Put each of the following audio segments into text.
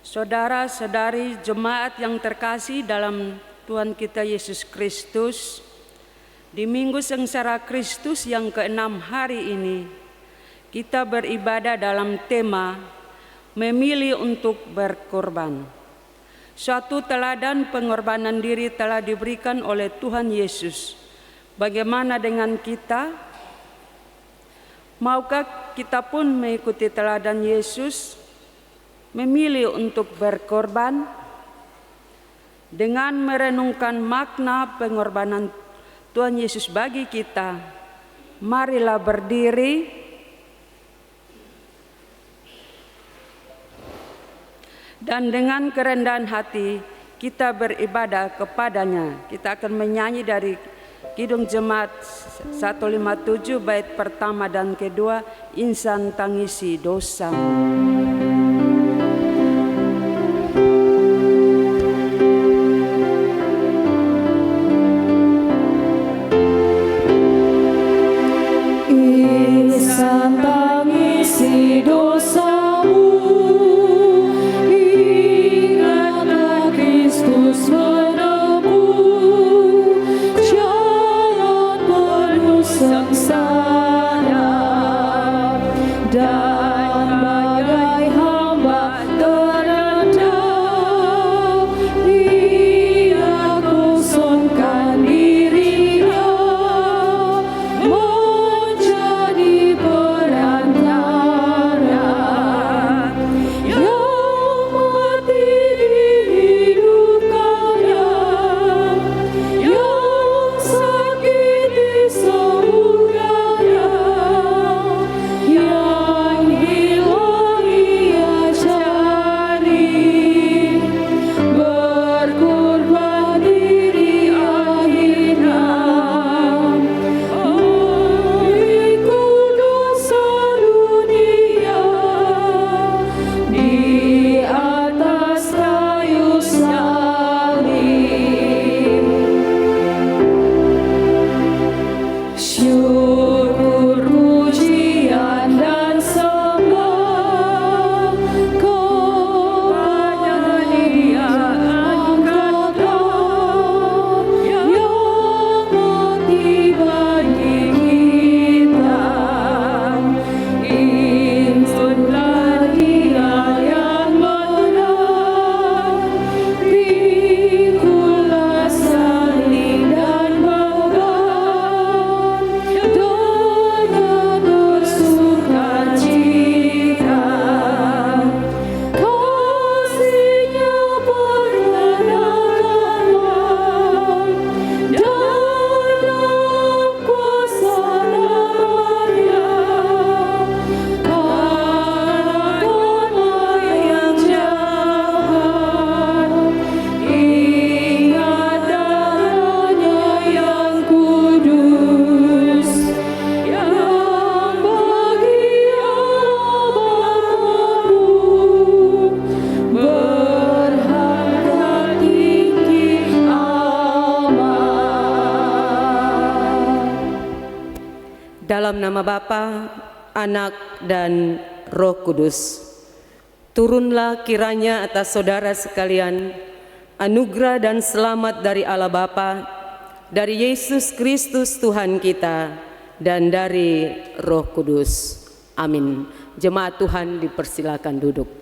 Saudara-saudari jemaat yang terkasih dalam Tuhan kita Yesus Kristus, di Minggu Sengsara Kristus yang ke-6 hari ini, kita beribadah dalam tema memilih untuk berkorban. Suatu teladan pengorbanan diri telah diberikan oleh Tuhan Yesus. Bagaimana dengan kita? Maukah kita pun mengikuti teladan Yesus, memilih untuk berkorban? Dengan merenungkan makna pengorbanan Tuhan Yesus bagi kita, marilah berdiri dan dengan kerendahan hati kita beribadah kepadanya. Kita akan menyanyi dari Kidung Jemaat 157 bait pertama dan kedua, Insan Tangisi Dosamu. Insan tangisi dosamu, ingatlah Kristus menempuh jalan penuh sengsara, dan bagai hamba terendah, Ia kosongkan dirinya menjadi perantara yang mati dihidupkannya, yang sakit disembuhkannya, yang hilang Ia cari, berkorban diri akhirnya memikul dosa dunia di atas kayu salib. Syukur, pujian dan sembah kepada Dia angkatlah, yang mati bagi kita. Insunlah Dia yang menang, pikulah salib dan beban dengan bersukacita. Kasih-Nya berdaulat dalam kuasa nama-Nya, kalahkanlah yang jahat, ingat darah-Nya yang kudus, yang bagi abad-abad berharga tinggi amat. Dalam nama Bapa, Anak, dan Roh Kudus. Turunlah kiranya atas saudara sekalian anugerah dan selamat dari Allah Bapa, dari Yesus Kristus Tuhan kita, dan dari Roh Kudus. Amin. Jemaat Tuhan dipersilakan duduk.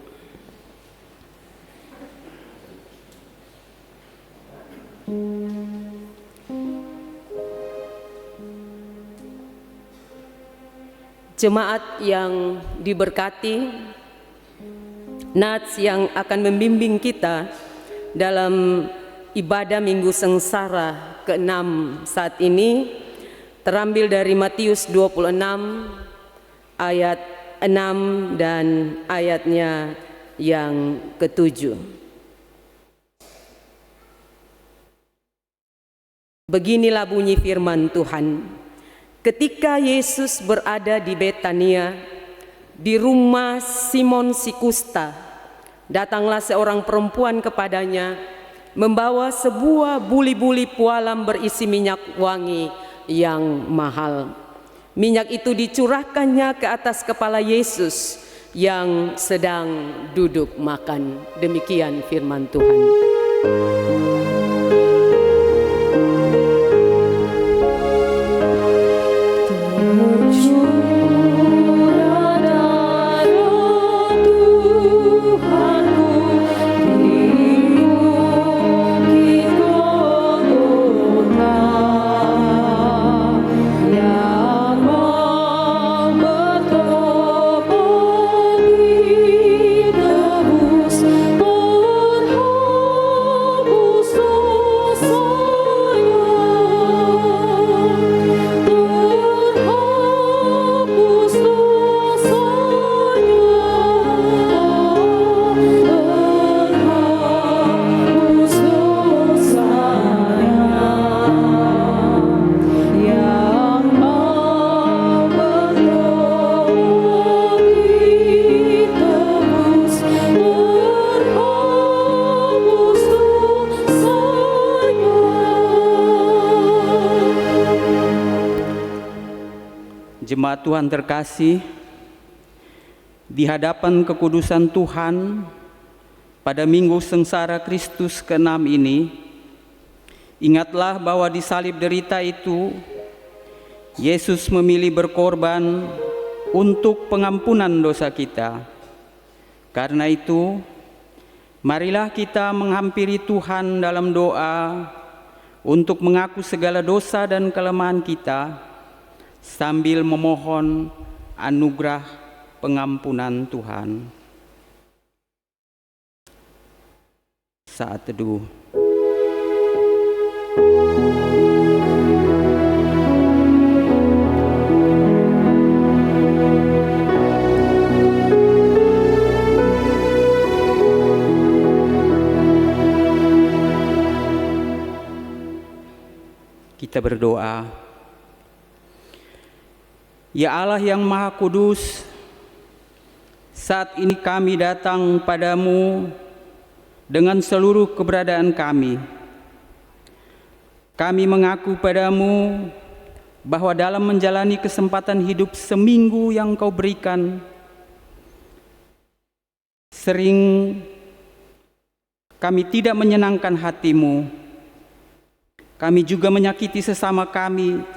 Jemaat yang diberkati, Nats yang akan membimbing kita dalam ibadah Minggu Sengsara ke-6 saat ini terambil dari Matius 26 ayat 6 dan ayatnya yang ke-7. Beginilah bunyi firman Tuhan. Ketika Yesus berada di Betania, di rumah Simon si Kusta, datanglah seorang perempuan kepadanya, membawa sebuah buli-buli pualam berisi minyak wangi yang mahal. Minyak itu dicurahkannya ke atas kepala Yesus. yang sedang duduk makan. Demikian firman Tuhan. Jemaat Tuhan terkasih, di hadapan kekudusan Tuhan pada Minggu Sengsara Kristus ke-6 ini, ingatlah bahwa di salib derita itu Yesus memilih berkorban untuk pengampunan dosa kita. Karena itu, marilah kita menghampiri Tuhan dalam doa untuk mengaku segala dosa dan kelemahan kita, sambil memohon anugerah pengampunan Tuhan. Saat teduh. Kita berdoa. Ya Allah yang Maha Kudus, saat ini kami datang padamu dengan seluruh keberadaan kami. Kami mengaku padamu bahwa dalam menjalani kesempatan hidup seminggu yang Kau berikan, sering kami tidak menyenangkan hati-Mu. Kami juga menyakiti sesama kami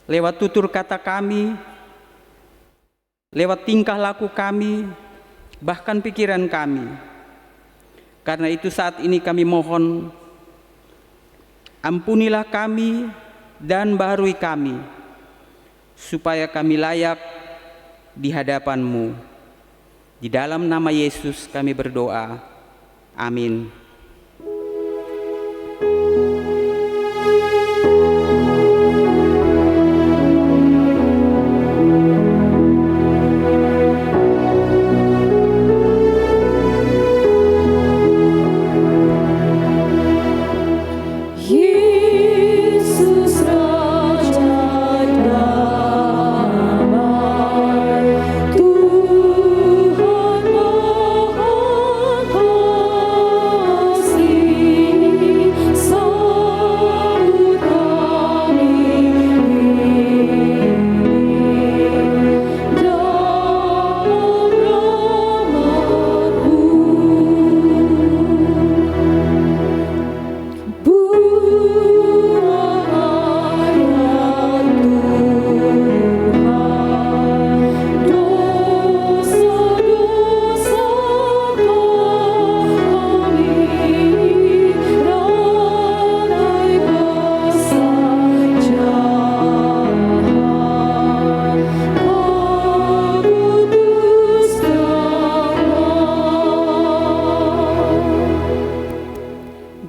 lewat tutur kata kami, lewat tingkah laku kami, bahkan pikiran kami. Karena itu saat ini kami mohon, ampunilah kami dan baharui kami, supaya kami layak di hadapan-Mu. Di dalam nama Yesus kami berdoa. Amin.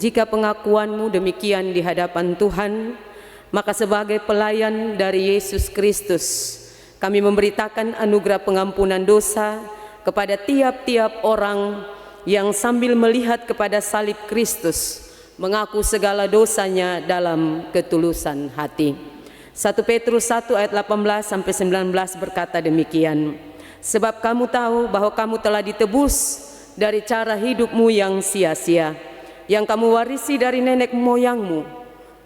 Jika pengakuanmu demikian di hadapan Tuhan, maka sebagai pelayan dari Yesus Kristus, kami memberitakan anugerah pengampunan dosa kepada tiap-tiap orang yang sambil melihat kepada salib Kristus, mengaku segala dosanya dalam ketulusan hati. 1 Petrus 1 ayat 18-19 berkata demikian, sebab kamu tahu bahwa kamu telah ditebus dari cara hidupmu yang sia-sia, yang kamu warisi dari nenek moyangmu,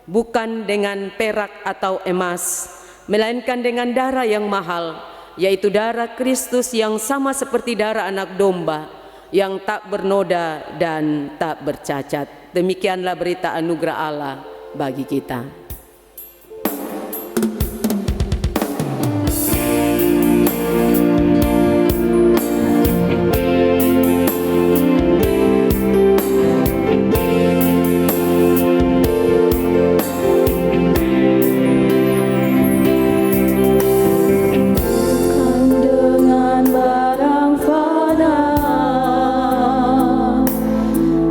bukan dengan perak atau emas, melainkan dengan darah yang mahal, yaitu darah Kristus yang sama seperti darah anak domba, yang tak bernoda dan tak bercacat. Demikianlah berita anugerah Allah bagi kita. Dengan barang fana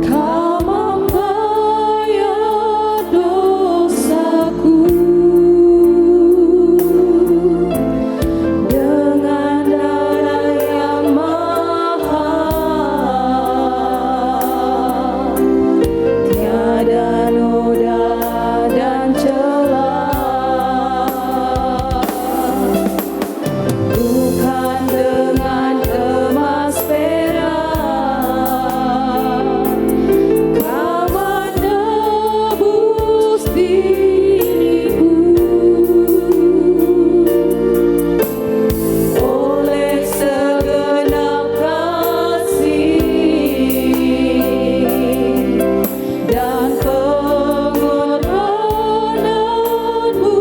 Kau membayar dosaku. Dengan darah yang mahal, tiada noda dan celah. Bukan dengan emas perak Kau menebus diriku. Oleh segenap kasih dan pengorbananmu,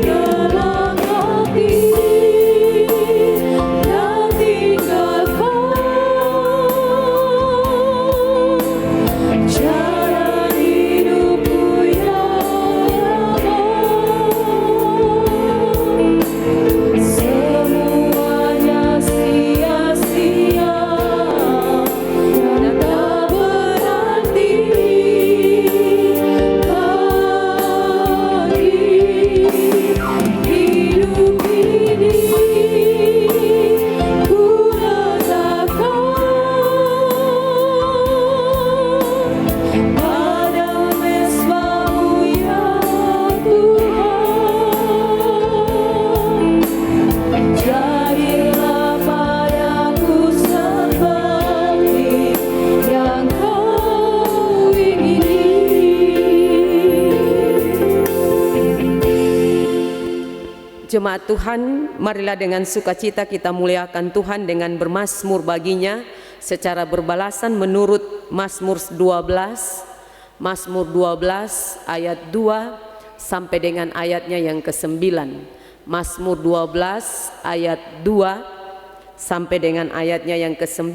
dalam hati dan tinggalkan jalan hidupku yang aman. Semuanya sia-sia dan tak berarti lagi. Hidup ini ku letakkan pada mezbah-Mu ya Tuhan. Jadilah padaku seperti yang Kau ingini. Jemaat Tuhan, marilah dengan sukacita kita muliakan Tuhan dengan bermazmur baginya secara berbalasan menurut Mazmur 12, Mazmur 12 ayat 2 sampai dengan ayatnya yang ke-9. Mazmur 12 ayat 2 sampai dengan ayatnya yang ke-9.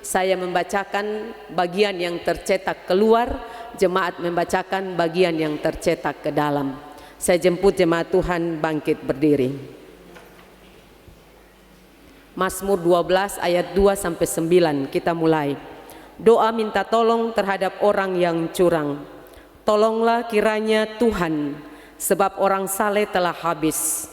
Saya membacakan bagian yang tercetak keluar, jemaat membacakan bagian yang tercetak ke dalam. Saya jemput jemaat Tuhan bangkit berdiri. Mazmur 12 ayat 2 sampai 9, kita mulai. Doa minta tolong terhadap orang yang curang. Tolonglah kiranya Tuhan, sebab orang saleh telah habis.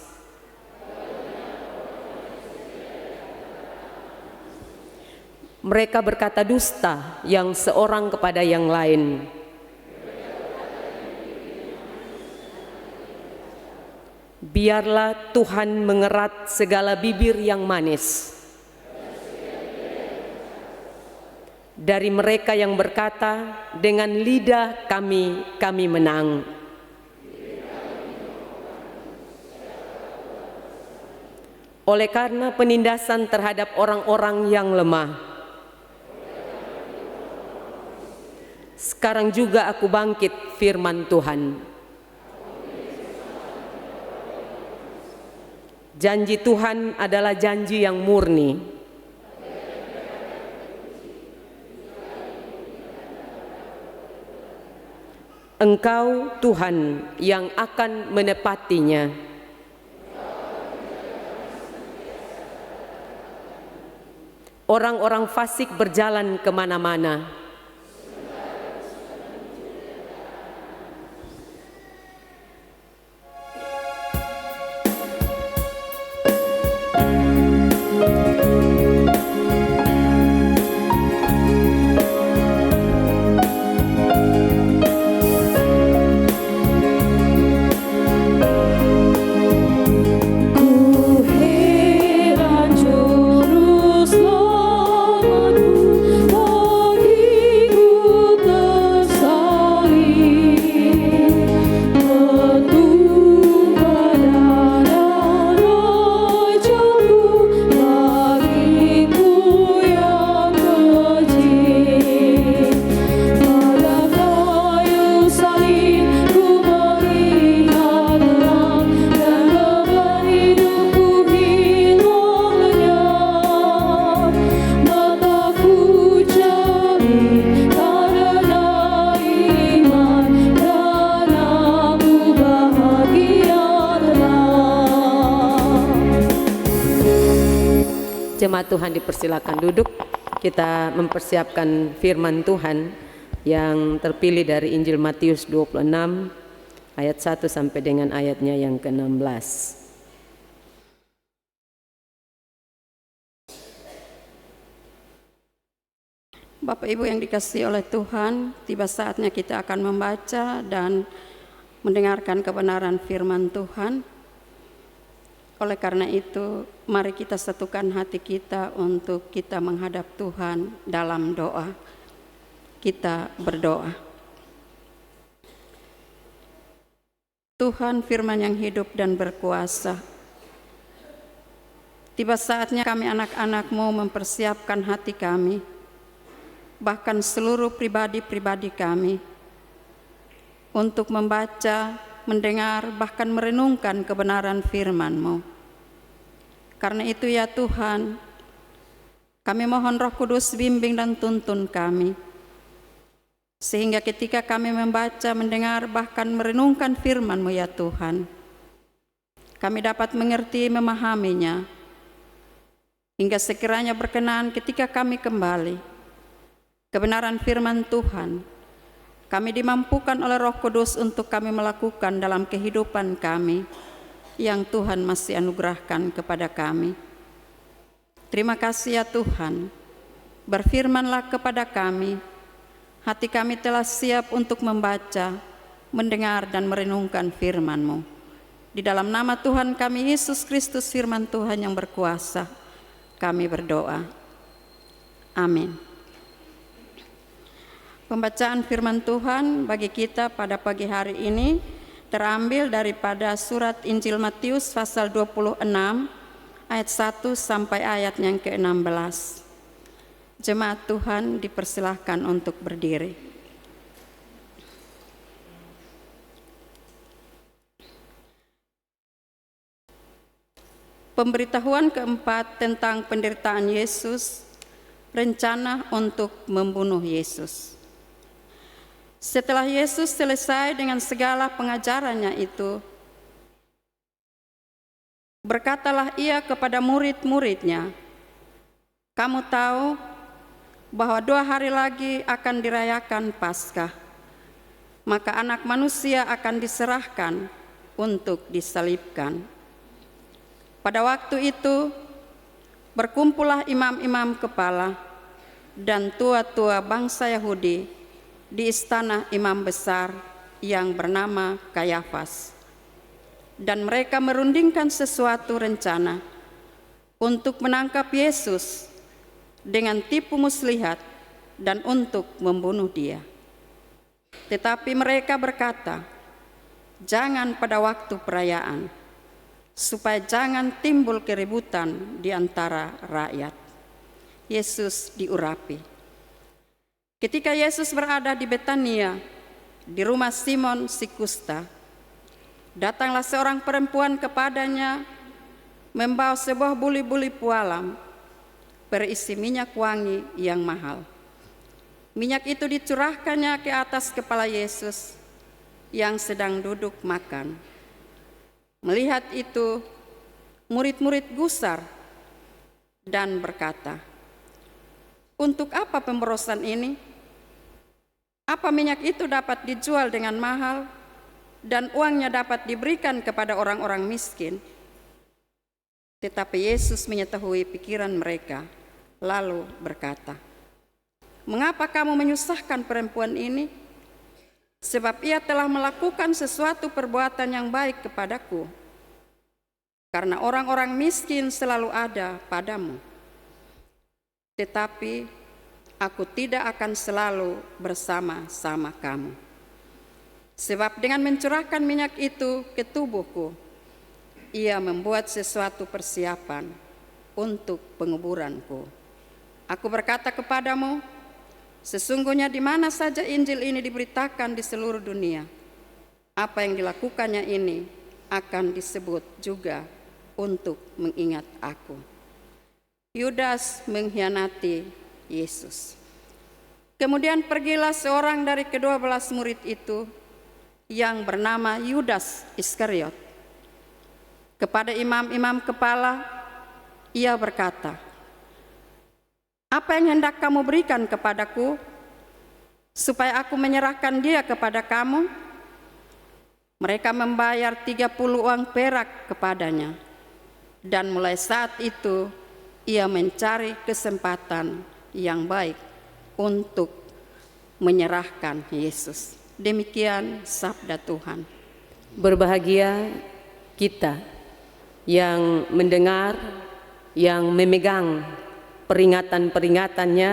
Mereka berkata dusta yang seorang kepada yang lain. Biarlah Tuhan mengerat segala bibir yang manis. Dari mereka yang berkata, dengan lidah kami menang. Oleh karena penindasan terhadap orang-orang yang lemah, sekarang juga aku bangkit, firman Tuhan. Janji Tuhan adalah janji yang murni. Engkau Tuhan yang akan menepatinya. Orang-orang fasik berjalan kemana-mana. Ku heran juru selamatku bagi Jemaat Tuhan dipersilakan duduk. Kita mempersiapkan firman Tuhan yang terpilih dari Injil Matius 26 ayat 1 sampai dengan ayatnya yang ke-16. Bapak Ibu yang dikasihi oleh Tuhan, tiba saatnya kita akan membaca dan mendengarkan kebenaran firman Tuhan. Oleh karena itu, mari kita satukan hati kita untuk kita menghadap Tuhan dalam doa. Kita berdoa. Tuhan, firman yang hidup dan berkuasa, tiba saatnya kami anak-anak-Mu mempersiapkan hati kami, bahkan seluruh pribadi-pribadi kami, untuk membaca, mendengar, bahkan merenungkan kebenaran firman-Mu. Karena itu ya Tuhan, kami mohon Roh Kudus bimbing dan tuntun kami, sehingga ketika kami membaca, mendengar, bahkan merenungkan firman-Mu ya Tuhan, kami dapat mengerti, memahaminya, hingga sekiranya berkenan ketika kami kembali kebenaran firman Tuhan, kami dimampukan oleh Roh Kudus untuk kami melakukan dalam kehidupan kami yang Tuhan masih anugerahkan kepada kami. Terima kasih ya Tuhan, berfirmanlah kepada kami, hati kami telah siap untuk membaca, mendengar dan merenungkan firman-Mu. Di dalam nama Tuhan kami Yesus Kristus, firman Tuhan yang berkuasa, kami berdoa. Amin. Pembacaan firman Tuhan bagi kita pada pagi hari ini terambil daripada surat Injil Matius pasal 26 ayat 1 sampai ayat yang ke-16. Jemaat Tuhan dipersilahkan untuk berdiri. Pemberitahuan keempat tentang penderitaan Yesus, rencana untuk membunuh Yesus. Setelah Yesus selesai dengan segala pengajarannya itu, berkatalah ia kepada murid-muridnya, "Kamu tahu bahwa 2 hari lagi akan dirayakan Paskah, maka Anak Manusia akan diserahkan untuk disalibkan. Pada waktu itu, berkumpullah imam-imam kepala dan tua-tua bangsa Yahudi di istana imam besar yang bernama Kayafas, dan mereka merundingkan sesuatu rencana untuk menangkap Yesus dengan tipu muslihat dan untuk membunuh Dia. Tetapi mereka berkata, jangan pada waktu perayaan, supaya jangan timbul keributan di antara rakyat." Yesus diurapi. Ketika Yesus berada di Betania, di rumah Simon si kusta, datanglah seorang perempuan kepadanya membawa sebuah buli-buli pualam berisi minyak wangi yang mahal. Minyak itu dicurahkannya ke atas kepala Yesus yang sedang duduk makan. Melihat itu, murid-murid gusar dan berkata, "Untuk apa pemborosan ini? Apa minyak itu dapat dijual dengan mahal dan uangnya dapat diberikan kepada orang-orang miskin?" Tetapi Yesus mengetahui pikiran mereka, lalu berkata, "Mengapa kamu menyusahkan perempuan ini? Sebab ia telah melakukan sesuatu perbuatan yang baik kepadaku. Karena orang-orang miskin selalu ada padamu, tetapi aku tidak akan selalu bersama-sama kamu. Sebab dengan mencurahkan minyak itu ke tubuhku, ia membuat sesuatu persiapan untuk penguburanku. Aku berkata kepadamu, sesungguhnya di mana saja Injil ini diberitakan di seluruh dunia, apa yang dilakukannya ini akan disebut juga untuk mengingat aku." Yudas mengkhianati Yesus. Kemudian pergilah seorang dari ke-12 murid itu yang bernama Yudas Iskariot. Kepada imam-imam kepala ia berkata, Apa yang hendak kamu berikan kepadaku, supaya aku menyerahkan dia kepada kamu?" Mereka membayar 30 uang perak kepadanya. Dan mulai saat itu ia mencari kesempatan yang baik untuk menyerahkan Yesus. Demikian sabda Tuhan. Berbahagia kita yang mendengar, yang memegang peringatan-peringatannya,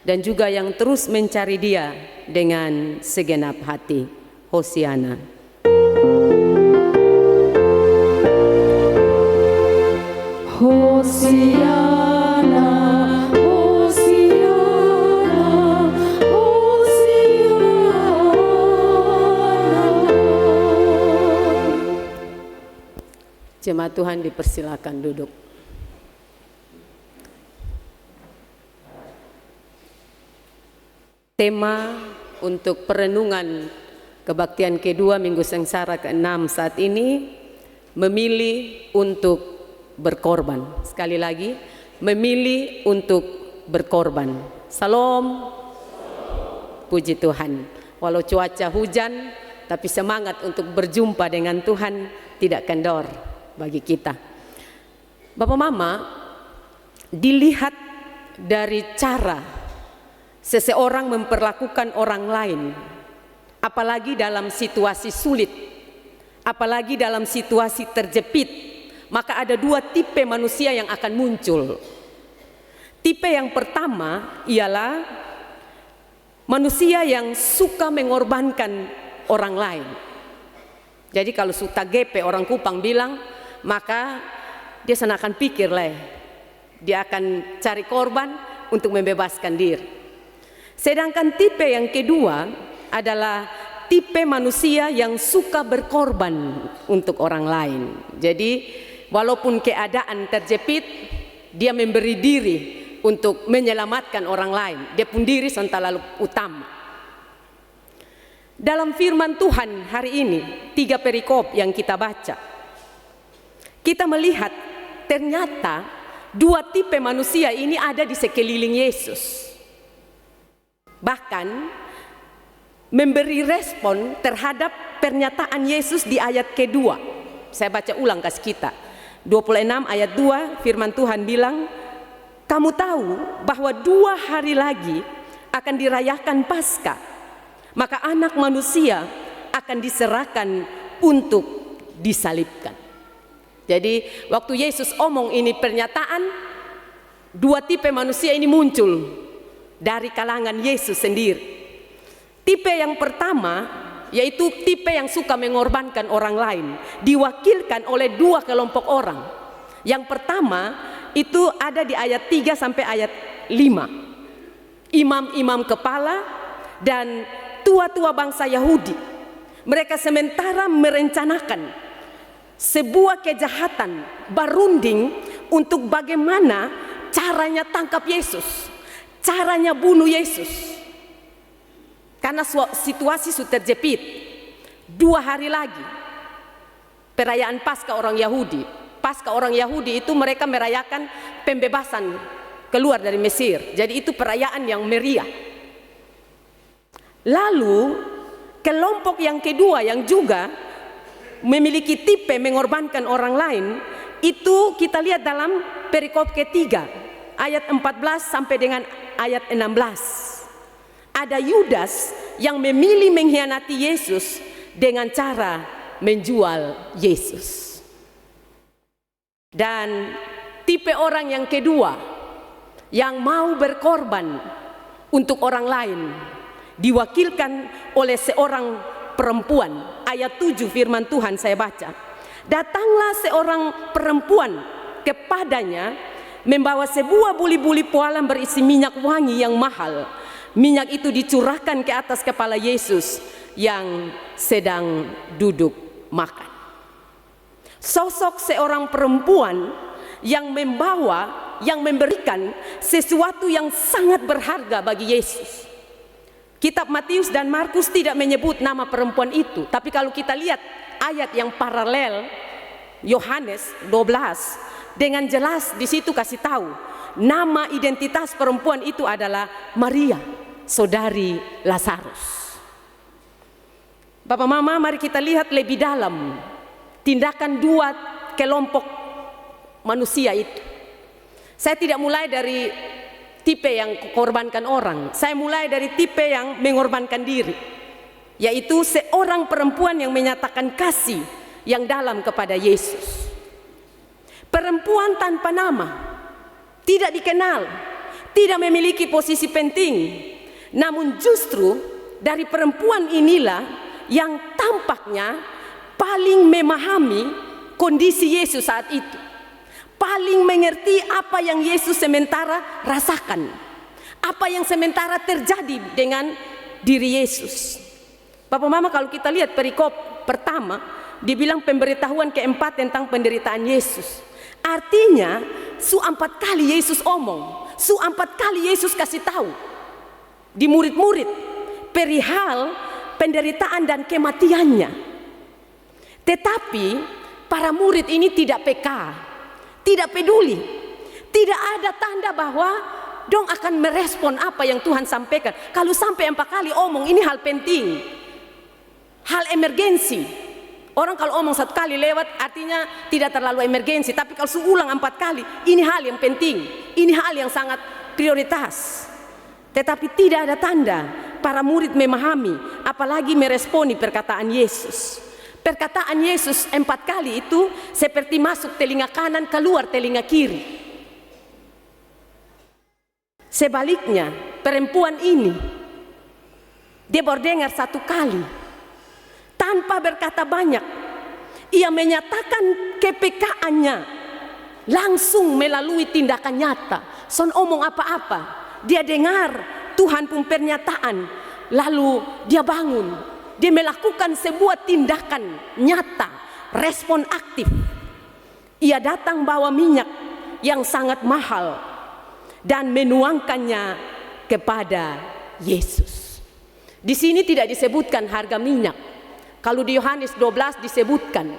dan juga yang terus mencari Dia dengan segenap hati. Hosiana. Hosiana, Hosiana, Hosiana. Jemaat Tuhan dipersilakan duduk. Tema untuk perenungan kebaktian kedua Minggu Sengsara ke-6 saat ini, memilih untuk berkorban. Sekali lagi, memilih untuk berkorban. Salam. Puji Tuhan. Walau cuaca hujan, tapi semangat untuk berjumpa dengan Tuhan tidak kendor bagi kita. Bapak Mama, dilihat dari cara seseorang memperlakukan orang lain, apalagi dalam situasi sulit, apalagi dalam situasi terjepit, maka ada dua tipe manusia yang akan muncul. Tipe yang pertama ialah manusia yang suka mengorbankan orang lain. Jadi kalau suka gepe, orang Kupang bilang, maka dia akan pikir lah, dia akan cari korban untuk membebaskan diri. Sedangkan tipe yang kedua adalah tipe manusia yang suka berkorban untuk orang lain. Jadi walaupun keadaan terjepit, dia memberi diri untuk menyelamatkan orang lain. Dia pun diri selalu utama. Dalam firman Tuhan hari ini, 3 perikop yang kita baca, kita melihat ternyata dua tipe manusia ini ada di sekeliling Yesus. Bahkan memberi respon terhadap pernyataan Yesus di ayat kedua. Saya baca ulang kasih kita. 26 ayat 2 firman Tuhan bilang, "Kamu tahu bahwa 2 hari lagi akan dirayakan Paskah, maka anak manusia akan diserahkan untuk disalibkan." Jadi waktu Yesus omong ini pernyataan, dua tipe manusia ini muncul dari kalangan Yesus sendiri. Tipe yang pertama yaitu tipe yang suka mengorbankan orang lain, diwakilkan oleh dua kelompok orang. Yang pertama itu ada di ayat 3 sampai ayat 5. Imam-imam kepala dan tua-tua bangsa Yahudi. Mereka sementara merencanakan sebuah kejahatan berunding untuk bagaimana caranya tangkap Yesus, caranya bunuh Yesus. Karena situasi sudah terjepit. 2 hari lagi perayaan Paskah orang Yahudi. Paskah orang Yahudi itu mereka merayakan pembebasan keluar dari Mesir. Jadi itu perayaan yang meriah. Lalu kelompok yang kedua yang juga memiliki tipe mengorbankan orang lain, itu kita lihat dalam perikop ketiga ayat 14 sampai dengan ayat 16. Ada Yudas yang memilih mengkhianati Yesus dengan cara menjual Yesus. Dan tipe orang yang kedua yang mau berkorban untuk orang lain diwakilkan oleh seorang perempuan. Ayat 7 firman Tuhan saya baca. Datanglah seorang perempuan kepadanya membawa sebuah buli-buli pualam berisi minyak wangi yang mahal. Minyak itu dicurahkan ke atas kepala Yesus yang sedang duduk makan. Sosok seorang perempuan yang membawa, yang memberikan sesuatu yang sangat berharga bagi Yesus. Kitab Matius dan Markus tidak menyebut nama perempuan itu, tapi kalau kita lihat ayat yang paralel Yohanes 12 dengan jelas di situ kasih tahu nama identitas perempuan itu adalah Maria, saudari Lazarus. Bapak Mama, mari kita lihat lebih dalam tindakan dua kelompok manusia itu. Saya tidak mulai dari tipe yang korbankan orang, saya mulai dari tipe yang mengorbankan diri, yaitu seorang perempuan yang menyatakan kasih yang dalam kepada Yesus. Perempuan tanpa nama, tidak dikenal, tidak memiliki posisi penting, namun justru dari perempuan inilah yang tampaknya paling memahami kondisi Yesus saat itu, paling mengerti apa yang Yesus sementara rasakan, apa yang sementara terjadi dengan diri Yesus. Bapak Mama, kalau kita lihat perikop pertama, dibilang pemberitahuan keempat tentang penderitaan Yesus. Artinya, 4 kali Yesus omong, 4 kali Yesus kasih tahu di murid-murid perihal penderitaan dan kematiannya. Tetapi para murid ini tidak peka, tidak peduli, tidak ada tanda bahwa dong akan merespon apa yang Tuhan sampaikan. Kalau sampai 4 kali omong, ini hal penting, hal emergensi. Orang kalau omong 1 kali lewat artinya tidak terlalu emergensi, tapi kalau ulang 4 kali, ini hal yang penting, ini hal yang sangat prioritas. Tetapi tidak ada tanda para murid memahami, apalagi meresponi perkataan Yesus. Perkataan Yesus 4 kali itu seperti masuk telinga kanan, keluar telinga kiri. Sebaliknya, perempuan ini, dia baru dengar 1 kali, tanpa berkata banyak, ia menyatakan kepekaannya langsung melalui tindakan nyata. Son omong apa-apa, dia dengar Tuhan pun pernyataan, lalu dia bangun, dia melakukan sebuah tindakan nyata, respon aktif. Ia datang bawa minyak yang sangat mahal dan menuangkannya kepada Yesus. Di sini tidak disebutkan harga minyak. Kalau di Yohanes 12 disebutkan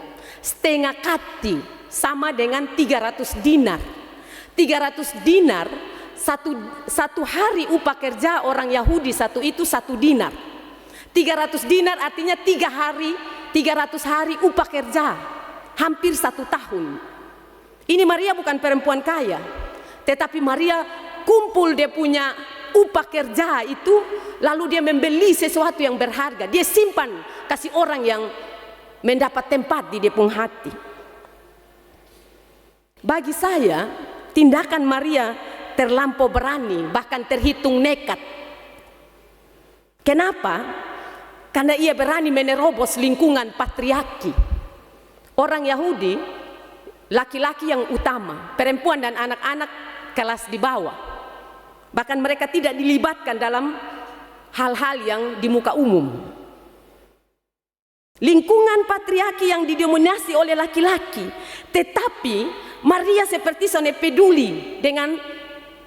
setengah kati sama dengan 300 dinar. 300 dinar, satu hari upah kerja orang Yahudi satu itu 1 dinar. 300 dinar artinya 3 hari, 300 hari upah kerja, hampir 1 tahun. Ini Maria bukan perempuan kaya, tetapi Maria kumpul dia punya upah kerja itu, lalu dia membeli sesuatu yang berharga, dia simpan, kasih orang yang mendapat tempat di dia pun hati. Bagi saya, tindakan Maria terlampau berani, bahkan terhitung nekat. Kenapa? Karena ia berani menerobos lingkungan patriarki. Orang Yahudi, laki-laki yang utama, perempuan dan anak-anak kelas di bawah. Bahkan mereka tidak dilibatkan dalam hal-hal yang di muka umum. Lingkungan patriarki yang didominasi oleh laki-laki. Tetapi Maria seperti sone peduli dengan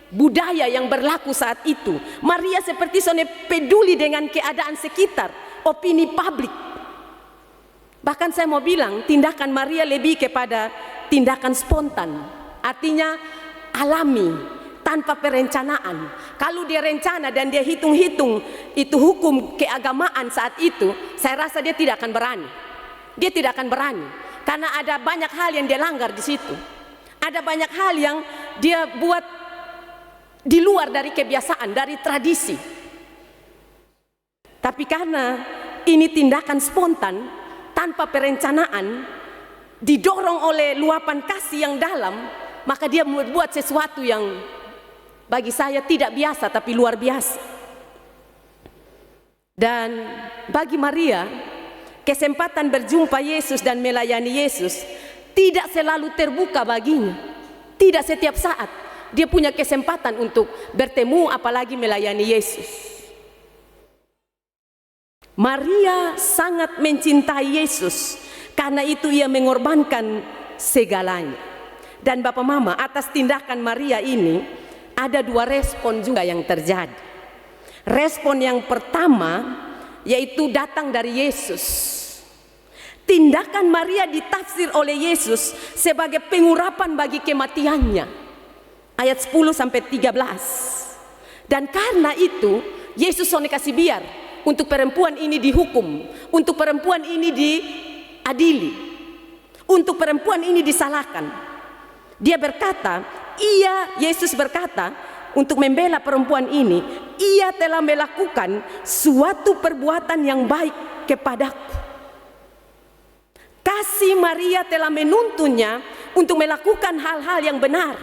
budaya yang berlaku saat itu. Maria seperti sone peduli dengan keadaan sekitar, opini publik. Bahkan saya mau bilang tindakan Maria lebih kepada tindakan spontan. Artinya alami, tanpa perencanaan. Kalau dia rencana dan dia hitung-hitung itu hukum keagamaan saat itu, saya rasa dia tidak akan berani. Dia tidak akan berani karena ada banyak hal yang dia langgar di situ. Ada banyak hal yang dia buat di luar dari kebiasaan, dari tradisi. Tapi karena ini tindakan spontan, tanpa perencanaan, didorong oleh luapan kasih yang dalam, maka dia membuat sesuatu yang bagi saya tidak biasa tapi luar biasa. Dan bagi Maria, kesempatan berjumpa Yesus dan melayani Yesus tidak selalu terbuka baginya. Tidak setiap saat dia punya kesempatan untuk bertemu apalagi melayani Yesus. Maria sangat mencintai Yesus, karena itu ia mengorbankan segalanya. Dan Bapak Mama, atas tindakan Maria ini ada 2 respon juga yang terjadi. Respon yang pertama yaitu datang dari Yesus. Tindakan Maria ditafsir oleh Yesus sebagai pengurapan bagi kematiannya. ayat 10 sampai 13. Dan karena itu Yesus sono kasih biar untuk perempuan ini dihukum, untuk perempuan ini diadili, untuk perempuan ini disalahkan. Dia berkata, Yesus berkata untuk membela perempuan ini, ia telah melakukan suatu perbuatan yang baik kepadaku. Kasih Maria telah menuntunnya untuk melakukan hal-hal yang benar,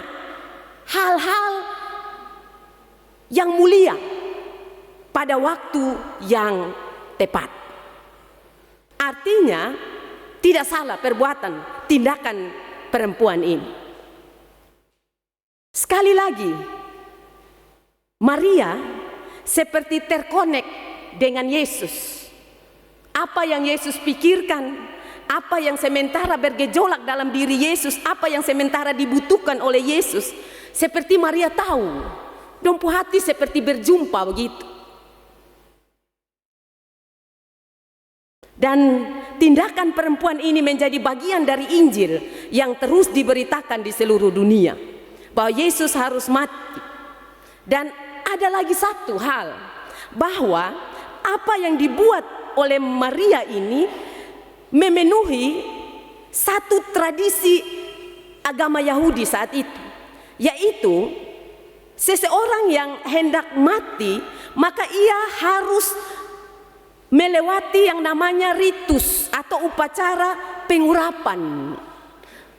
hal-hal yang mulia pada waktu yang tepat. Artinya tidak salah perbuatan, tindakan perempuan ini. Sekali lagi, Maria seperti terkonek dengan Yesus. Apa yang Yesus pikirkan, apa yang sementara bergejolak dalam diri Yesus, apa yang sementara dibutuhkan oleh Yesus, seperti Maria tahu. Dompu hati seperti berjumpa begitu. Dan tindakan perempuan ini menjadi bagian dari Injil yang terus diberitakan di seluruh dunia, bahwa Yesus harus mati. Dan ada lagi satu hal, bahwa apa yang dibuat oleh Maria ini memenuhi satu tradisi agama Yahudi saat itu, yaitu seseorang yang hendak mati, maka ia harus melewati yang namanya ritus atau upacara pengurapan.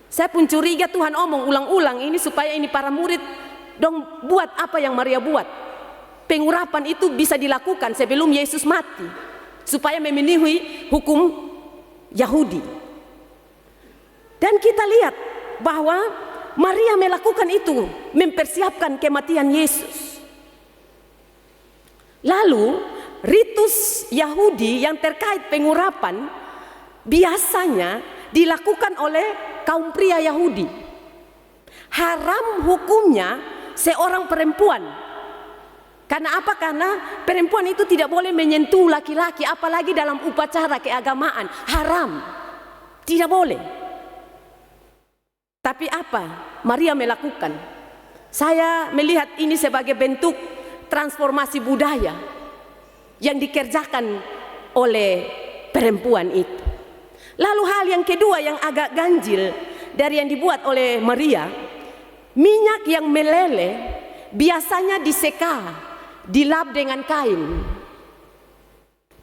Saya pun curiga Tuhan omong ulang-ulang ini supaya ini para murid dong buat apa yang Maria buat. Pengurapan itu bisa dilakukan sebelum Yesus mati, supaya memenuhi hukum Yahudi. Dan kita lihat bahwa Maria melakukan itu, mempersiapkan kematian Yesus. Lalu ritus Yahudi yang terkait pengurapan biasanya dilakukan oleh kaum pria Yahudi. Haram hukumnya seorang perempuan. Karena apa? Karena perempuan itu tidak boleh menyentuh laki-laki, apalagi dalam upacara keagamaan. Haram, tidak boleh. Tapi apa Maria melakukan? Saya melihat ini sebagai bentuk transformasi budaya yang dikerjakan oleh perempuan itu. Lalu hal yang kedua yang agak ganjil dari yang dibuat oleh Maria, minyak yang meleleh biasanya diseka, dilap dengan kain.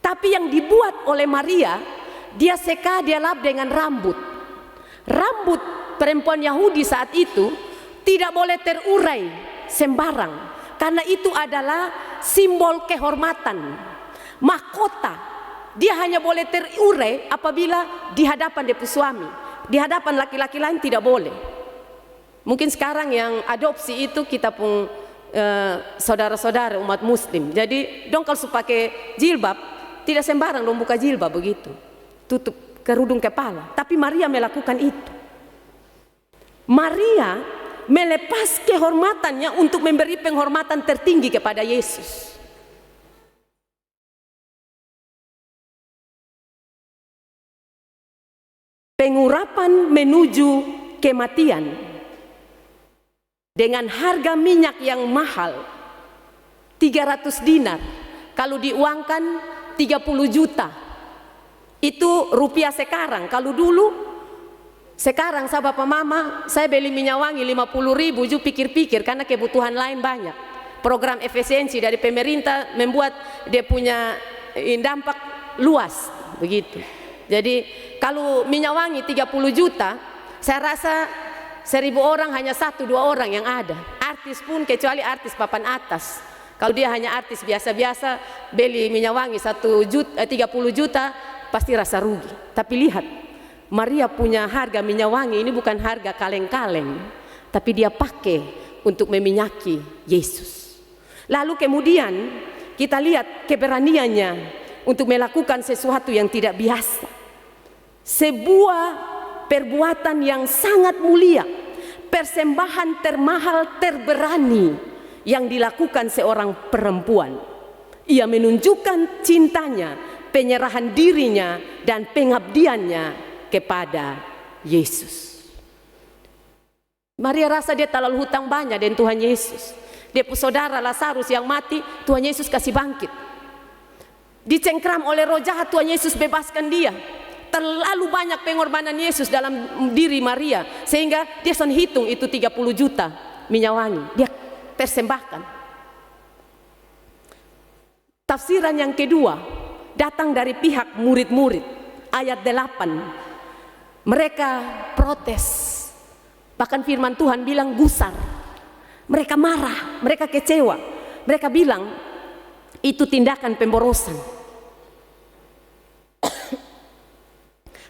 Tapi yang dibuat oleh Maria, dia seka, dia lap dengan rambut. Rambut perempuan Yahudi saat itu tidak boleh terurai sembarang, karena itu adalah simbol kehormatan, mahkota. Dia hanya boleh terurai apabila di hadapan dia suami, di hadapan laki-laki lain tidak boleh. Mungkin sekarang yang adopsi itu kita pun saudara-saudara umat muslim, jadi dong kalau pakai jilbab tidak sembarang dong buka jilbab begitu, tutup kerudung kepala. Tapi Maria melakukan itu. Maria melepas kehormatannya untuk memberi penghormatan tertinggi kepada Yesus. Pengurapan menuju kematian dengan harga minyak yang mahal 300 dinar, kalau diuangkan 30 juta. Itu rupiah sekarang. Kalau dulu, sekarang saya bapak mama, saya beli minyak wangi 50.000, ju pikir-pikir karena kebutuhan lain banyak. Program efisiensi dari pemerintah membuat dia punya dampak luas begitu. Jadi kalau minyak wangi 30 juta, saya rasa 1000 orang hanya 1-2 orang yang ada. Artis pun, kecuali artis papan atas. Kalau dia hanya artis biasa-biasa, beli minyak wangi 30 juta, pasti rasa rugi. Tapi lihat, Maria punya harga minyak wangi ini bukan harga kaleng-kaleng, tapi dia pakai untuk meminyaki Yesus. Lalu kemudian kita lihat keberaniannya untuk melakukan sesuatu yang tidak biasa. Sebuah perbuatan yang sangat mulia, persembahan termahal terberani yang dilakukan seorang perempuan. Ia menunjukkan cintanya, penyerahan dirinya dan pengabdiannya kepada Yesus. Maria rasa dia terlalu hutang banyak dengan Tuhan Yesus. Dia punya saudara Lazarus yang mati, Tuhan Yesus kasih bangkit. Dicengkram oleh roh jahat, Tuhan Yesus bebaskan dia. Terlalu banyak pengorbanan Yesus dalam diri Maria, sehingga dia hitung itu 30 juta minyak wangi dia persembahkan. Tafsiran yang kedua datang dari pihak murid-murid, ayat 8. Mereka protes, bahkan firman Tuhan bilang gusar. Mereka marah, mereka kecewa, mereka bilang itu tindakan pemborosan,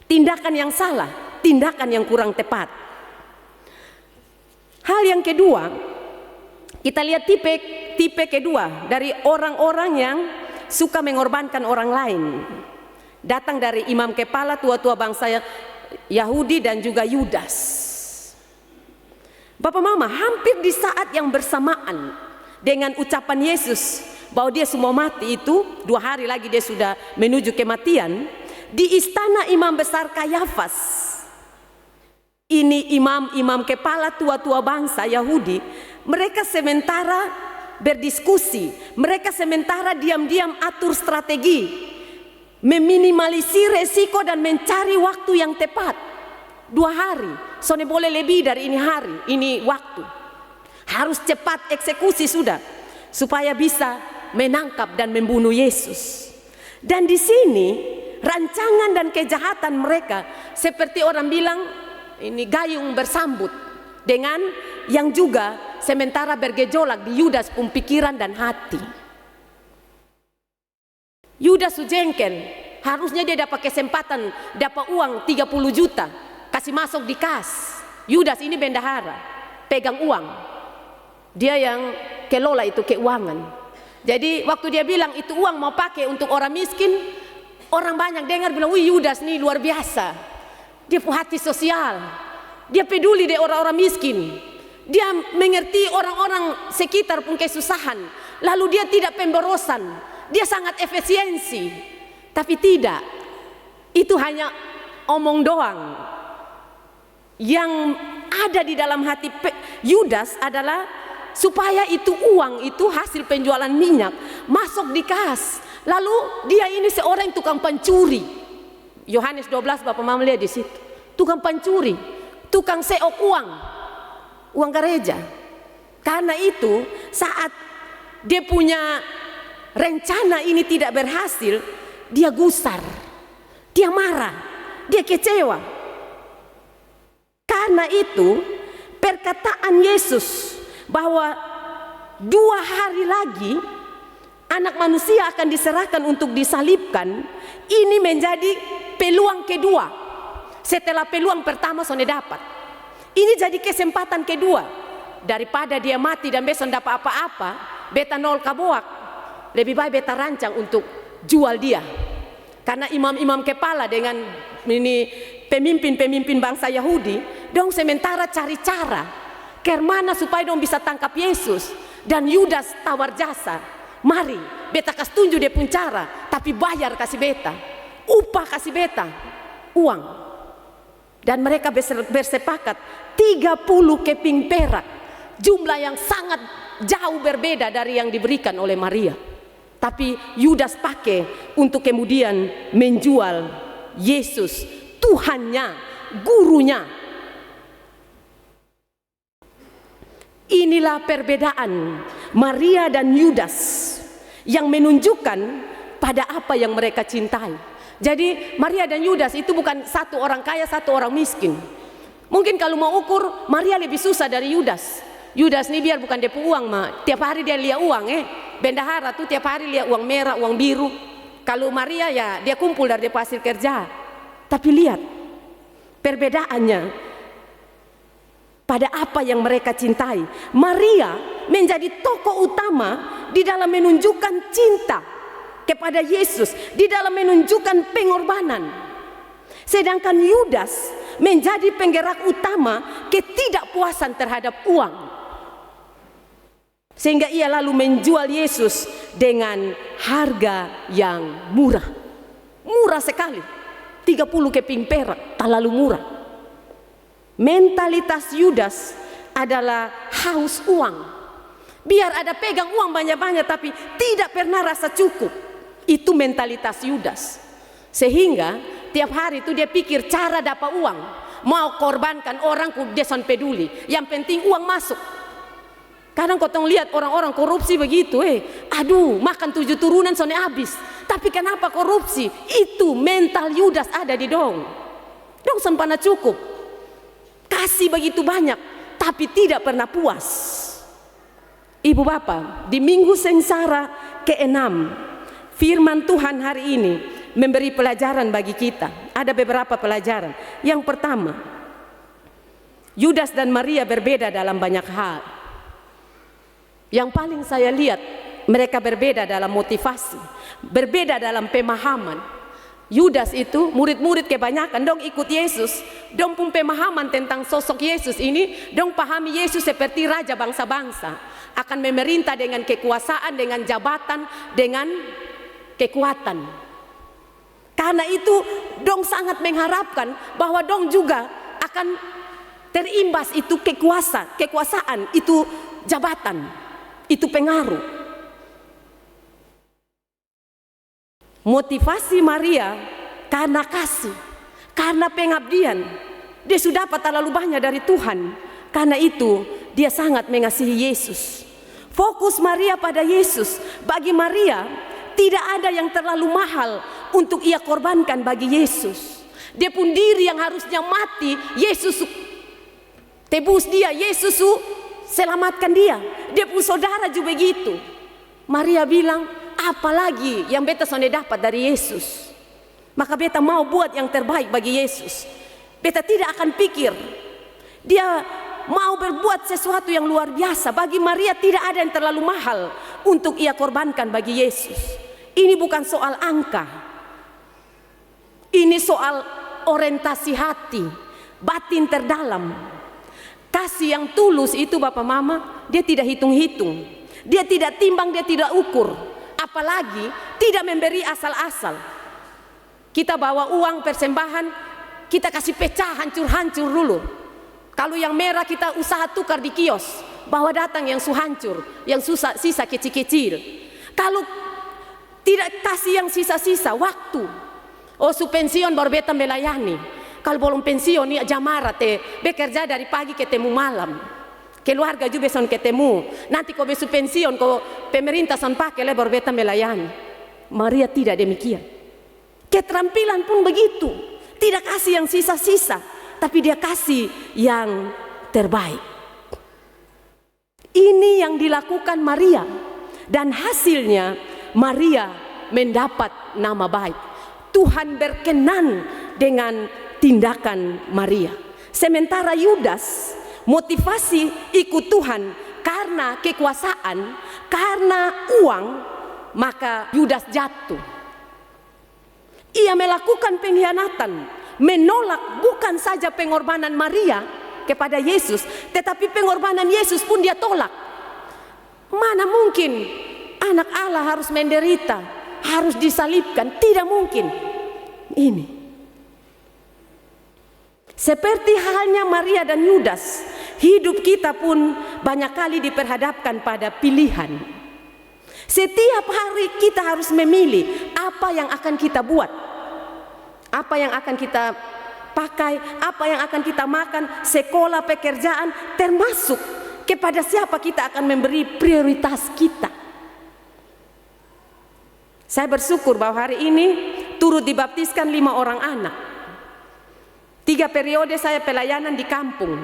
tindakan yang salah, tindakan yang kurang tepat. Hal yang kedua, kita lihat tipe kedua dari orang-orang yang suka mengorbankan orang lain. Datang dari imam kepala, tua-tua bangsa Yahudi dan juga Yudas. Bapak Mama, hampir di saat yang bersamaan dengan ucapan Yesus bahwa dia semua mati itu, 2 hari lagi dia sudah menuju kematian, di istana imam besar Kayafas, ini imam-imam kepala tua-tua bangsa Yahudi, mereka sementara berdiskusi, mereka sementara diam-diam atur strategi, meminimalisir resiko dan mencari waktu yang tepat. 2 hari, soalnya boleh lebih dari ini hari, ini waktu. Harus cepat eksekusi sudah, supaya bisa menangkap dan membunuh Yesus. Dan di sini rancangan dan kejahatan mereka seperti orang bilang ini gayung bersambut dengan yang juga sementara bergejolak di Yudas pun pikiran dan hati. Yudas jengkel, harusnya dia dapat kesempatan dapat uang 30 juta. Kasih masuk di kas. Yudas ini bendahara, pegang uang. Dia yang kelola itu keuangan. Jadi waktu dia bilang itu uang mau pakai untuk orang miskin, orang banyak dengar bilang, wih Yudas nih luar biasa. Dia punya hati sosial. Dia peduli dengan orang-orang miskin. Dia mengerti orang-orang sekitar pun kesusahan. Lalu dia tidak pemborosan. Dia sangat efisiensi. Tapi tidak. Itu hanya omong doang. Yang ada di dalam hati Yudas adalah supaya itu uang itu hasil penjualan minyak masuk di kas. Lalu dia ini seorang tukang pencuri. Yohanes 12 Bapak Mama lihat di situ. Tukang pencuri, tukang seok uang gereja. Karena itu saat dia punya rencana ini tidak berhasil, dia gusar, dia marah, dia kecewa. Karena itu perkataan Yesus bahwa 2 hari lagi anak manusia akan diserahkan untuk disalibkan, ini menjadi peluang kedua. Setelah peluang pertama sudah dapat, ini jadi kesempatan kedua. Daripada dia mati dan besok dapat apa-apa, beta nol kaboak, lebih baik beta rancang untuk jual dia. Karena imam-imam kepala dengan ini pemimpin-pemimpin bangsa Yahudi, dong sementara cari cara kemana supaya dong bisa tangkap Yesus. Dan Yudas tawar jasa, mari beta kasih tunjuk dia pun cara, tapi bayar kasih beta, upah kasih beta, uang. Dan mereka bersepakat 30 keping perak, jumlah yang sangat jauh berbeda dari yang diberikan oleh Maria. Tapi Yudas pakai untuk kemudian menjual Yesus, Tuhannya, gurunya. Inilah perbedaan Maria dan Yudas yang menunjukkan pada apa yang mereka cintai. Jadi Maria dan Yudas itu bukan satu orang kaya, satu orang miskin. Mungkin kalau mau ukur, Maria lebih susah dari Yudas. Yudas ini biar bukan dia uang mah, tiap hari dia lihat uang bendahara tuh tiap hari lihat uang merah, uang biru. Kalau Maria ya dia kumpul dari hasil kerja. Tapi lihat perbedaannya pada apa yang mereka cintai. Maria menjadi tokoh utama di dalam menunjukkan cinta kepada Yesus, di dalam menunjukkan pengorbanan. Sedangkan Yudas menjadi penggerak utama ketidakpuasan terhadap uang. Sehingga ia lalu menjual Yesus dengan harga yang murah. Murah sekali. 30 keping perak, terlalu murah. Mentalitas Yudas adalah haus uang. Biar ada pegang uang banyak-banyak tapi tidak pernah rasa cukup. Itu mentalitas Yudas. Sehingga tiap hari itu dia pikir cara dapat uang. Mau korbankan orang dia son peduli. Yang penting uang masuk. Kadang kau lihat orang-orang korupsi begitu, aduh makan 7 turunan soalnya habis. Tapi kenapa korupsi? Itu mental Yudas ada di dong. Dong sempana cukup. Kasih begitu banyak, tapi tidak pernah puas. Ibu Bapak, di Minggu Sengsara ke-6, firman Tuhan hari ini memberi pelajaran bagi kita. Ada beberapa pelajaran. Yang pertama, Yudas dan Maria berbeda dalam banyak hal. Yang paling saya lihat, mereka berbeda dalam motivasi, berbeda dalam pemahaman. Yudas itu murid-murid kebanyakan dong ikut Yesus, dong pun pemahaman tentang sosok Yesus ini, dong pahami Yesus seperti raja bangsa-bangsa, akan memerintah dengan kekuasaan, dengan jabatan, dengan kekuatan. Karena itu dong sangat mengharapkan bahwa dong juga akan terimbas itu kekuasaan, itu jabatan, itu pengaruh. Motivasi Maria karena kasih, karena pengabdian. Dia sudah dapat terlalu banyak dari Tuhan. Karena itu dia sangat mengasihi Yesus. Fokus Maria pada Yesus. Bagi Maria tidak ada yang terlalu mahal untuk ia korbankan bagi Yesus. Dia pun diri yang harusnya mati, Yesus tebus dia, Yesus selamatkan dia. Dia pun saudara juga begitu. Maria bilang, apalagi yang beta sonde dapat dari Yesus, maka beta mau buat yang terbaik bagi Yesus. Beta tidak akan pikir dia mau berbuat sesuatu yang luar biasa. Bagi Maria tidak ada yang terlalu mahal untuk ia korbankan bagi Yesus. Ini bukan soal angka, ini soal orientasi hati, batin terdalam. Kasih yang tulus itu Bapak Mama, dia tidak hitung-hitung, dia tidak timbang, dia tidak ukur. Apalagi tidak memberi asal-asal. Kita bawa uang persembahan, kita kasih pecah hancur-hancur dulu. Kalau yang merah kita usaha tukar di kios, bawa datang yang hancur, yang sisa kecil-kecil. Kalau tidak kasih yang sisa-sisa, waktu. Oh su pensiun baru beta melayani. Kalau belum pensiun nih jamara te bekerja dari pagi ketemu malam. Keluarga juga son ketemu. Nanti kau besok pensiun, kau pemerintah son pakai lebar beta melayani. Maria tidak demikian. Keterampilan pun begitu. Tidak kasih yang sisa-sisa, tapi dia kasih yang terbaik. Ini yang dilakukan Maria. Dan hasilnya Maria mendapat nama baik. Tuhan berkenan dengan tindakan Maria. Sementara Yudas motivasi ikut Tuhan karena kekuasaan, karena uang, maka Yudas jatuh. Ia melakukan pengkhianatan, menolak bukan saja pengorbanan Maria kepada Yesus, tetapi pengorbanan Yesus pun dia tolak. Mana mungkin anak Allah harus menderita, harus disalibkan? Tidak mungkin. Ini seperti halnya Maria dan Yudas, hidup kita pun banyak kali diperhadapkan pada pilihan. Setiap hari kita harus memilih apa yang akan kita buat, apa yang akan kita pakai, apa yang akan kita makan, sekolah, pekerjaan, termasuk kepada siapa kita akan memberi prioritas kita. Saya bersyukur bahwa hari ini turut dibaptiskan 5 orang anak. 3 periode saya pelayanan di kampung,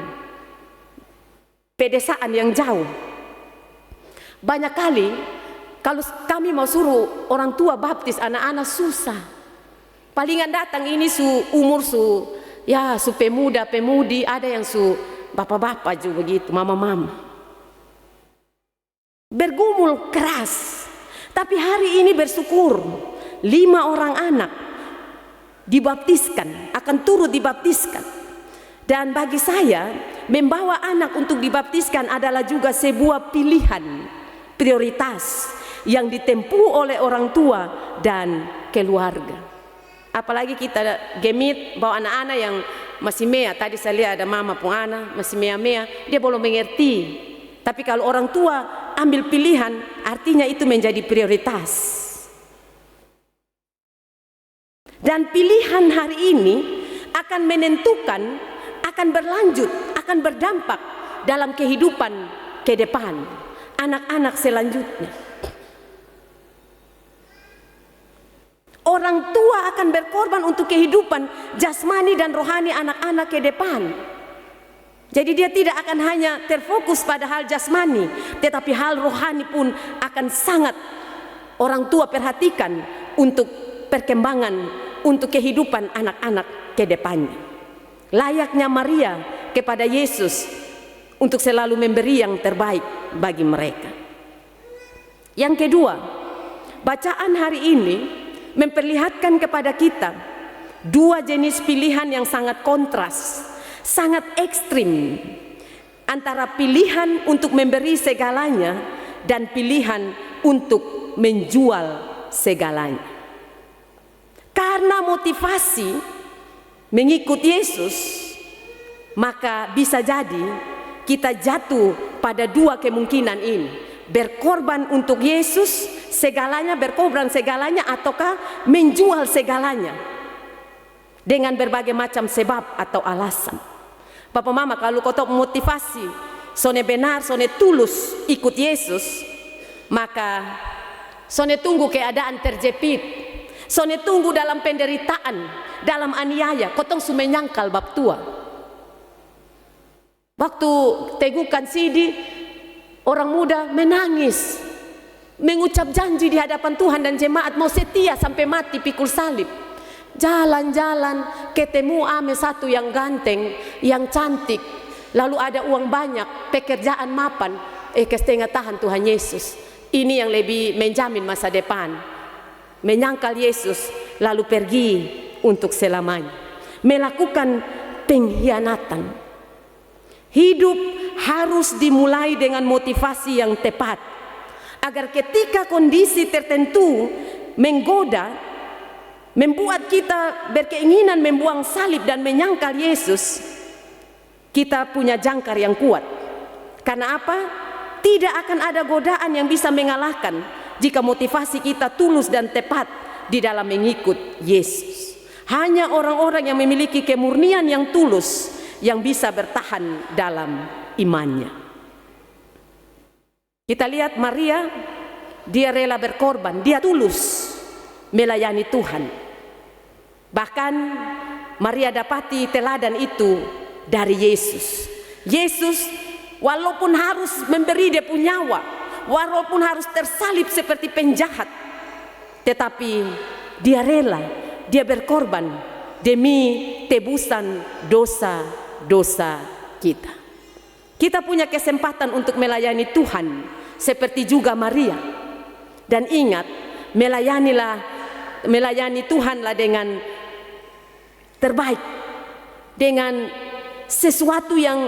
pedesaan yang jauh. Banyak kali kalau kami mau suruh orang tua baptis anak-anak susah. Palingan datang ini umur pemuda, pemudi, ada yang bapak-bapak juga begitu, mama-mama. Bergumul keras. Tapi hari ini bersyukur 5 orang anak dibaptiskan, akan turut dibaptiskan. Dan bagi saya, membawa anak untuk dibaptiskan adalah juga sebuah pilihan, prioritas yang ditempuh oleh orang tua dan keluarga. Apalagi kita gemit bawa anak-anak yang masih mea. Tadi saya lihat ada mama pun anak masih mea-mea, dia belum mengerti. Tapi kalau orang tua ambil pilihan, artinya itu menjadi prioritas. Dan pilihan hari ini akan menentukan, akan berlanjut, akan berdampak dalam kehidupan ke depan anak-anak selanjutnya. Orang tua akan berkorban untuk kehidupan jasmani dan rohani anak-anak ke depan. Jadi dia tidak akan hanya terfokus pada hal jasmani, tetapi hal rohani pun akan sangat orang tua perhatikan untuk perkembangan, untuk kehidupan anak-anak ke depannya. Layaknya Maria kepada Yesus untuk selalu memberi yang terbaik bagi mereka. Yang kedua, bacaan hari ini memperlihatkan kepada kita dua jenis pilihan yang sangat kontras, sangat ekstrim, antara pilihan untuk memberi segalanya dan pilihan untuk menjual segalanya. Karena motivasi mengikut Yesus, maka bisa jadi kita jatuh pada dua kemungkinan ini: berkorban untuk Yesus segalanya, berkorban segalanya, ataukah menjual segalanya dengan berbagai macam sebab atau alasan. Papa mama, kalau kau tahu motivasi sone benar, sone tulus ikut Yesus, maka sone tunggu keadaan terjepit, sone tunggu dalam penderitaan, dalam aniaya, kau su menyangkal bab tua. Waktu tegukan Sidi, orang muda menangis, mengucap janji di hadapan Tuhan dan jemaat mau setia sampai mati pikul salib. Jalan-jalan ketemu ame satu yang ganteng, yang cantik, lalu ada uang banyak, pekerjaan mapan. Kesetengah tahan Tuhan Yesus. Ini yang lebih menjamin masa depan. Menyangkal Yesus lalu pergi untuk selamanya, melakukan pengkhianatan. Hidup harus dimulai dengan motivasi yang tepat, agar ketika kondisi tertentu menggoda, membuat kita berkeinginan membuang salib dan menyangkal Yesus, kita punya jangkar yang kuat. Karena apa? Tidak akan ada godaan yang bisa mengalahkan jika motivasi kita tulus dan tepat di dalam mengikut Yesus. Hanya orang-orang yang memiliki kemurnian yang tulus yang bisa bertahan dalam imannya. Kita lihat Maria, dia rela berkorban, dia tulus melayani Tuhan. Bahkan Maria dapati teladan itu dari Yesus. Yesus walaupun harus memberi dia punya nyawa, walaupun harus tersalib seperti penjahat, tetapi dia rela, dia berkorban demi tebusan dosa-dosa kita. Kita punya kesempatan untuk melayani Tuhan seperti juga Maria. Dan ingat, melayani Tuhanlah dengan terbaik, dengan sesuatu yang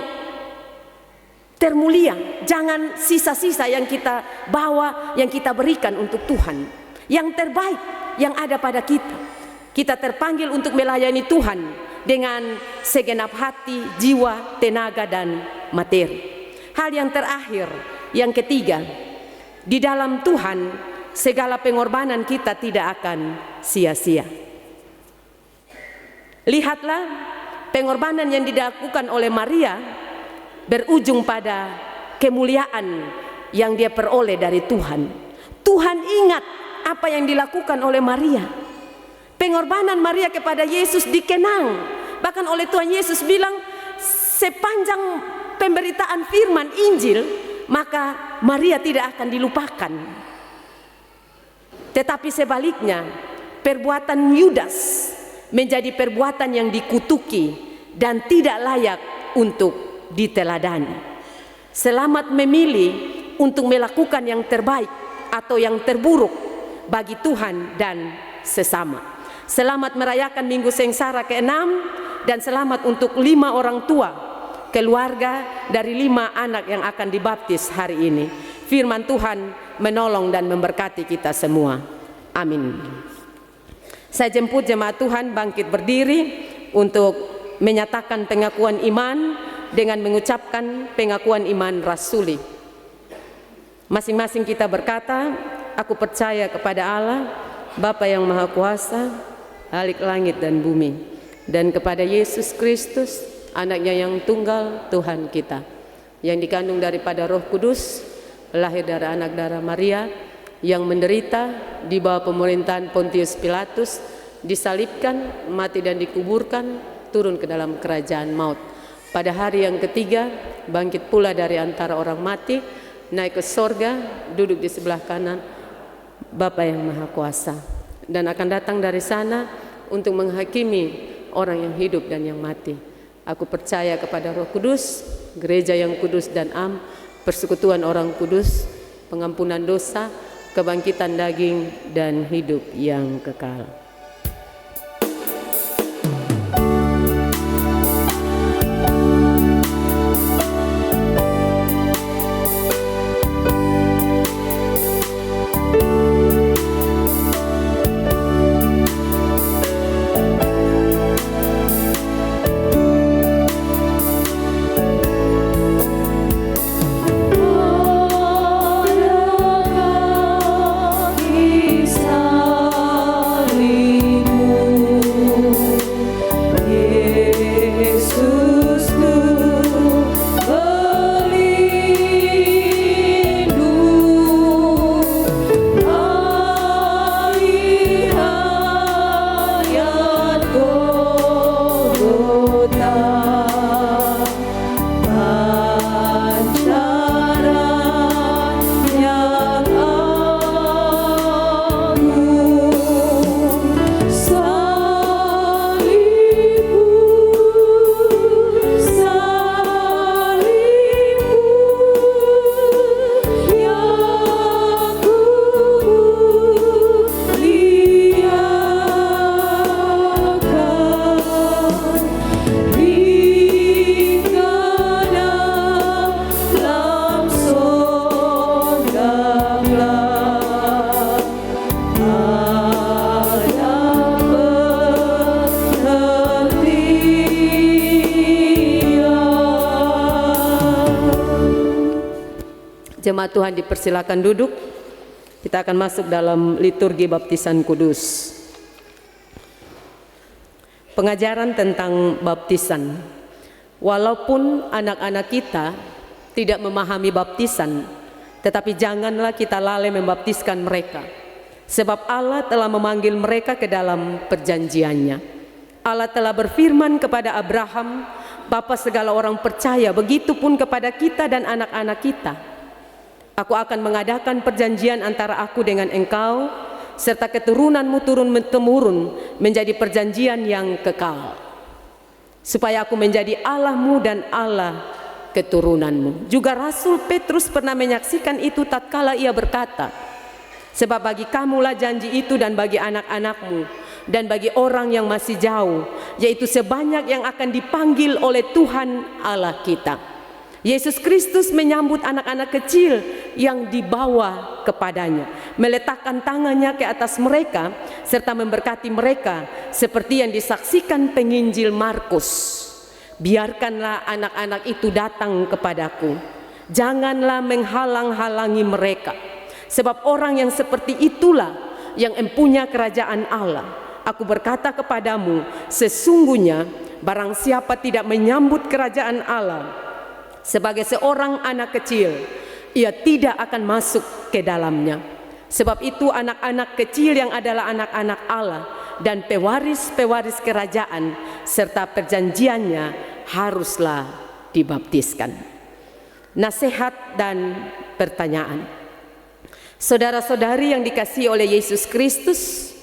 termulia. Jangan sisa-sisa yang kita bawa, yang kita berikan untuk Tuhan. Yang terbaik yang ada pada kita. Kita terpanggil untuk melayani Tuhan dengan segenap hati, jiwa, tenaga, dan materi. Hal yang terakhir, yang ketiga, di dalam Tuhan segala pengorbanan kita tidak akan sia-sia. Lihatlah, pengorbanan yang dilakukan oleh Maria berujung pada kemuliaan yang dia peroleh dari Tuhan. Tuhan ingat apa yang dilakukan oleh Maria. Pengorbanan Maria kepada Yesus dikenang. Bahkan oleh Tuhan Yesus bilang, sepanjang pemberitaan firman Injil, maka Maria tidak akan dilupakan. Tetapi sebaliknya, perbuatan Yudas menjadi perbuatan yang dikutuki dan tidak layak untuk diteladani. Selamat memilih untuk melakukan yang terbaik atau yang terburuk bagi Tuhan dan sesama. Selamat merayakan Minggu Sengsara ke-6 dan selamat untuk 5 orang tua keluarga dari 5 anak yang akan dibaptis hari ini. Firman Tuhan menolong dan memberkati kita semua. Amin. Saya jemput jemaat Tuhan bangkit berdiri untuk menyatakan pengakuan iman dengan mengucapkan pengakuan iman rasuli. Masing-masing kita berkata, aku percaya kepada Allah, Bapa yang Maha Kuasa, Khalik langit dan bumi, dan kepada Yesus Kristus, anaknya yang tunggal, Tuhan kita, yang dikandung daripada Roh Kudus, lahir dari anak darah Maria, yang menderita di bawah pemerintahan Pontius Pilatus, disalibkan, mati dan dikuburkan, turun ke dalam kerajaan maut. Pada hari yang ketiga, bangkit pula dari antara orang mati, naik ke sorga, duduk di sebelah kanan Bapa yang Maha Kuasa, dan akan datang dari sana untuk menghakimi orang yang hidup dan yang mati. Aku percaya kepada Roh Kudus, gereja yang kudus dan am, persekutuan orang kudus, pengampunan dosa, kebangkitan daging, dan hidup yang kekal. Jemaat Tuhan dipersilakan duduk. Kita akan masuk dalam liturgi baptisan kudus. Pengajaran tentang baptisan. Walaupun anak-anak kita tidak memahami baptisan, tetapi janganlah kita lalai membaptiskan mereka. Sebab Allah telah memanggil mereka ke dalam perjanjiannya. Allah telah berfirman kepada Abraham, Bapa segala orang percaya, begitupun kepada kita dan anak-anak kita. Aku akan mengadakan perjanjian antara aku dengan engkau, serta keturunanmu turun-temurun menjadi perjanjian yang kekal, supaya aku menjadi Allahmu dan Allah keturunanmu. Juga Rasul Petrus pernah menyaksikan itu tatkala ia berkata, sebab bagi kamulah janji itu dan bagi anak-anakmu dan bagi orang yang masih jauh, yaitu sebanyak yang akan dipanggil oleh Tuhan Allah kita. Yesus Kristus menyambut anak-anak kecil yang dibawa kepadanya, meletakkan tangannya ke atas mereka serta memberkati mereka seperti yang disaksikan penginjil Markus. Biarkanlah anak-anak itu datang kepadaku, janganlah menghalang-halangi mereka, sebab orang yang seperti itulah yang empunya kerajaan Allah. Aku berkata kepadamu, sesungguhnya barang siapa tidak menyambut kerajaan Allah sebagai seorang anak kecil, ia tidak akan masuk ke dalamnya. Sebab itu anak-anak kecil yang adalah anak-anak Allah dan pewaris-pewaris kerajaan serta perjanjiannya haruslah dibaptiskan. Nasihat dan pertanyaan. Saudara-saudari yang dikasihi oleh Yesus Kristus,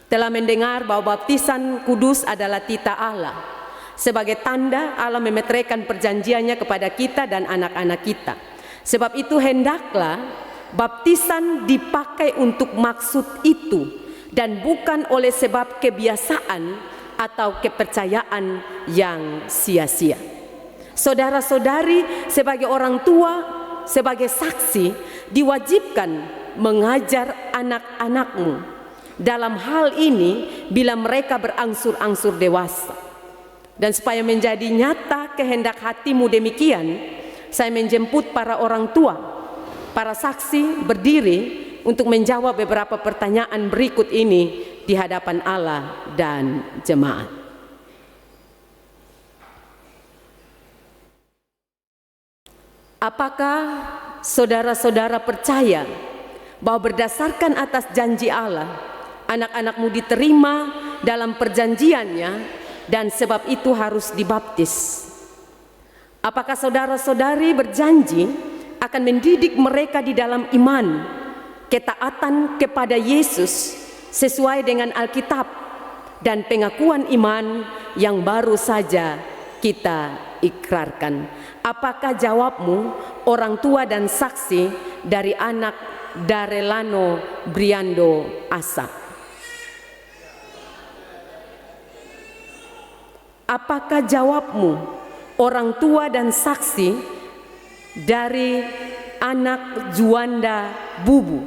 telah mendengar bahwa baptisan kudus adalah titah Allah. Sebagai tanda Allah memeteraikan perjanjiannya kepada kita dan anak-anak kita. Sebab itu hendaklah baptisan dipakai untuk maksud itu dan bukan oleh sebab kebiasaan atau kepercayaan yang sia-sia. Saudara-saudari sebagai orang tua, sebagai saksi, diwajibkan mengajar anak-anakmu dalam hal ini bila mereka berangsur-angsur dewasa. Dan supaya menjadi nyata kehendak hatimu demikian, saya menjemput para orang tua, para saksi berdiri untuk menjawab beberapa pertanyaan berikut ini di hadapan Allah dan jemaat. Apakah saudara-saudara percaya bahwa berdasarkan atas janji Allah, anak-anakmu diterima dalam perjanjiannya dan sebab itu harus dibaptis? Apakah saudara-saudari berjanji akan mendidik mereka di dalam iman, ketaatan kepada Yesus sesuai dengan Alkitab dan pengakuan iman yang baru saja kita ikrarkan? Apakah jawabmu orang tua dan saksi dari anak Darelano Briando Asa? Apakah jawabmu orang tua dan saksi dari anak Juanda Bubu?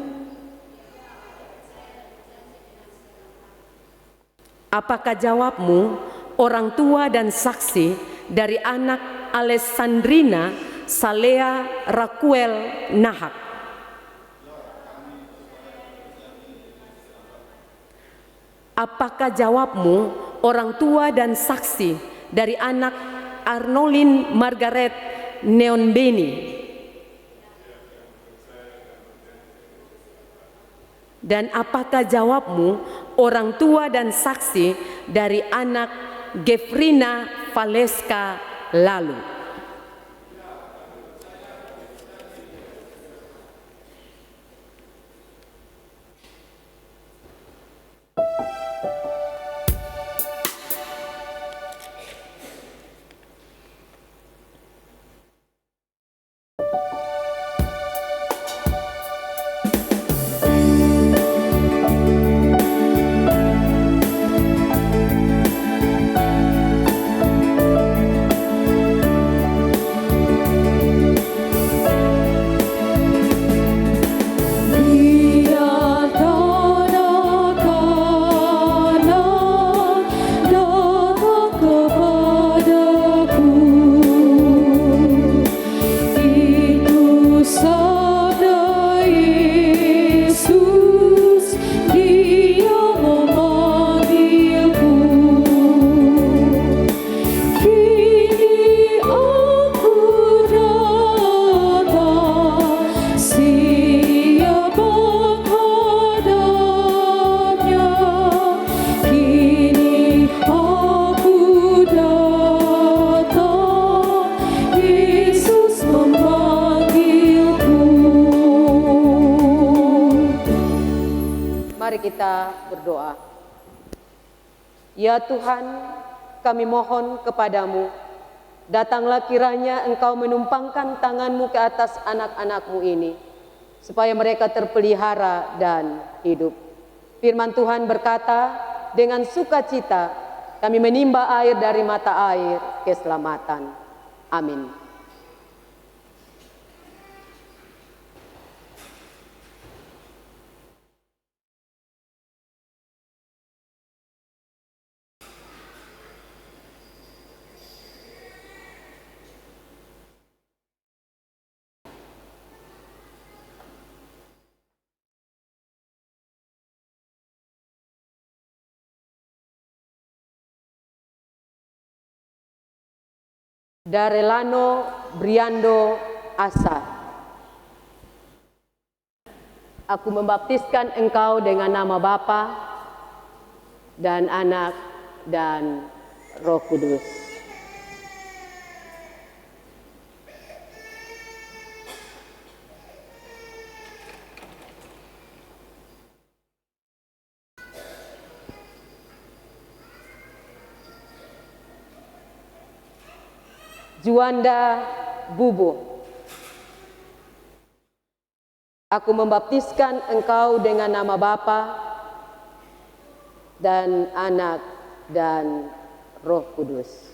Apakah jawabmu orang tua dan saksi dari anak Alessandrina Salea Raquel Nahak? Apakah jawabmu orang tua dan saksi dari anak Arnolin Margaret Neonbeni? Dan apakah jawabmu orang tua dan saksi dari anak Gefrina Valeska Lalu? Kita berdoa. Ya Tuhan, kami mohon kepadamu, datanglah kiranya Engkau menumpangkan tangan-Mu ke atas anak-anak-Mu ini, supaya mereka terpelihara dan hidup. Firman Tuhan berkata, dengan sukacita kami menimba air dari mata air keselamatan. Amin. Darelano Briando Asa, aku membaptiskan engkau dengan nama Bapa dan Anak dan Roh Kudus. Juanda Bubu, aku membaptiskan engkau dengan nama Bapa dan Anak dan Roh Kudus.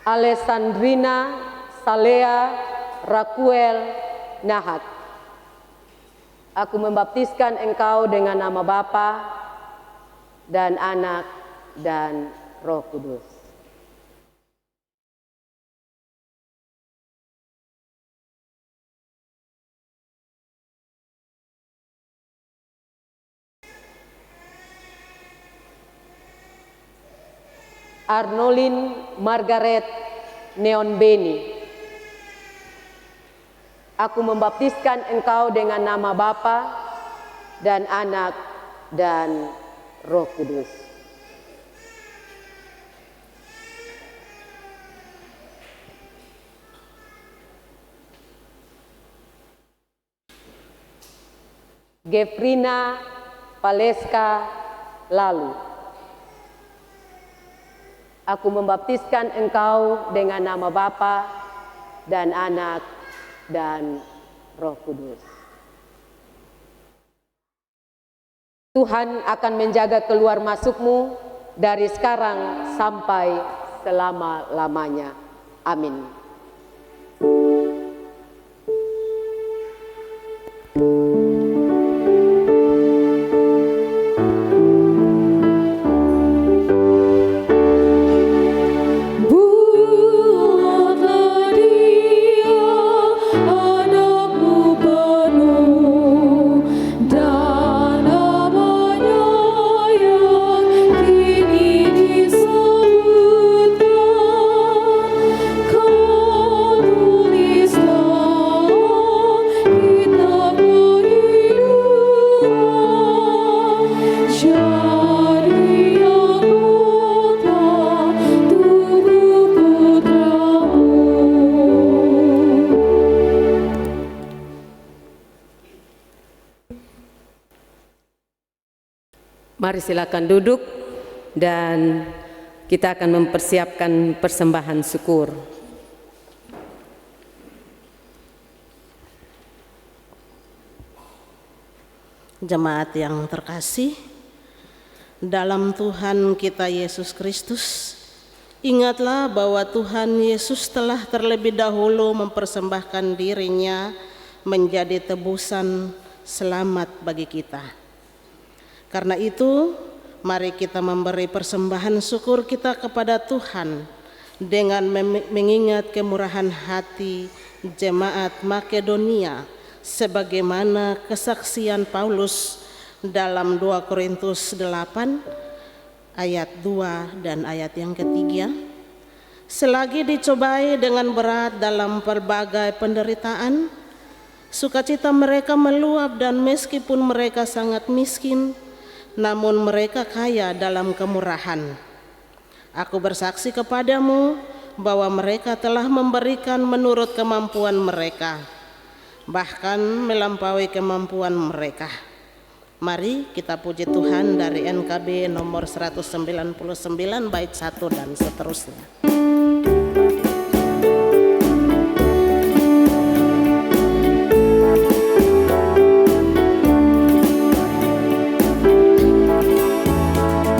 Alessandrina Salea Raquel Nahat. Aku membaptiskan engkau dengan nama Bapa dan Anak dan Roh Kudus. Arnolin Margaret Neon Beni. Aku membaptiskan engkau dengan nama Bapa dan Anak dan Roh Kudus. Gefrina Paleska Lalu. Aku membaptiskan engkau dengan nama Bapa dan Anak dan Roh Kudus. Tuhan akan menjaga keluar masukmu dari sekarang sampai selama-lamanya. Amin. Mari silakan duduk dan kita akan mempersiapkan persembahan syukur. Jemaat yang terkasih, dalam Tuhan kita Yesus Kristus, ingatlah bahwa Tuhan Yesus telah terlebih dahulu mempersembahkan dirinya menjadi tebusan selamat bagi kita. Karena itu, mari kita memberi persembahan syukur kita kepada Tuhan dengan mengingat kemurahan hati jemaat Makedonia sebagaimana kesaksian Paulus dalam 2 Korintus 8 ayat 2 dan ayat yang ketiga. Selagi dicobai dengan berat dalam berbagai penderitaan, sukacita mereka meluap, dan meskipun mereka sangat miskin, namun mereka kaya dalam kemurahan. Aku bersaksi kepadamu bahwa mereka telah memberikan menurut kemampuan mereka, bahkan melampaui kemampuan mereka. Mari kita puji Tuhan dari NKB nomor 199 bait 1 dan seterusnya.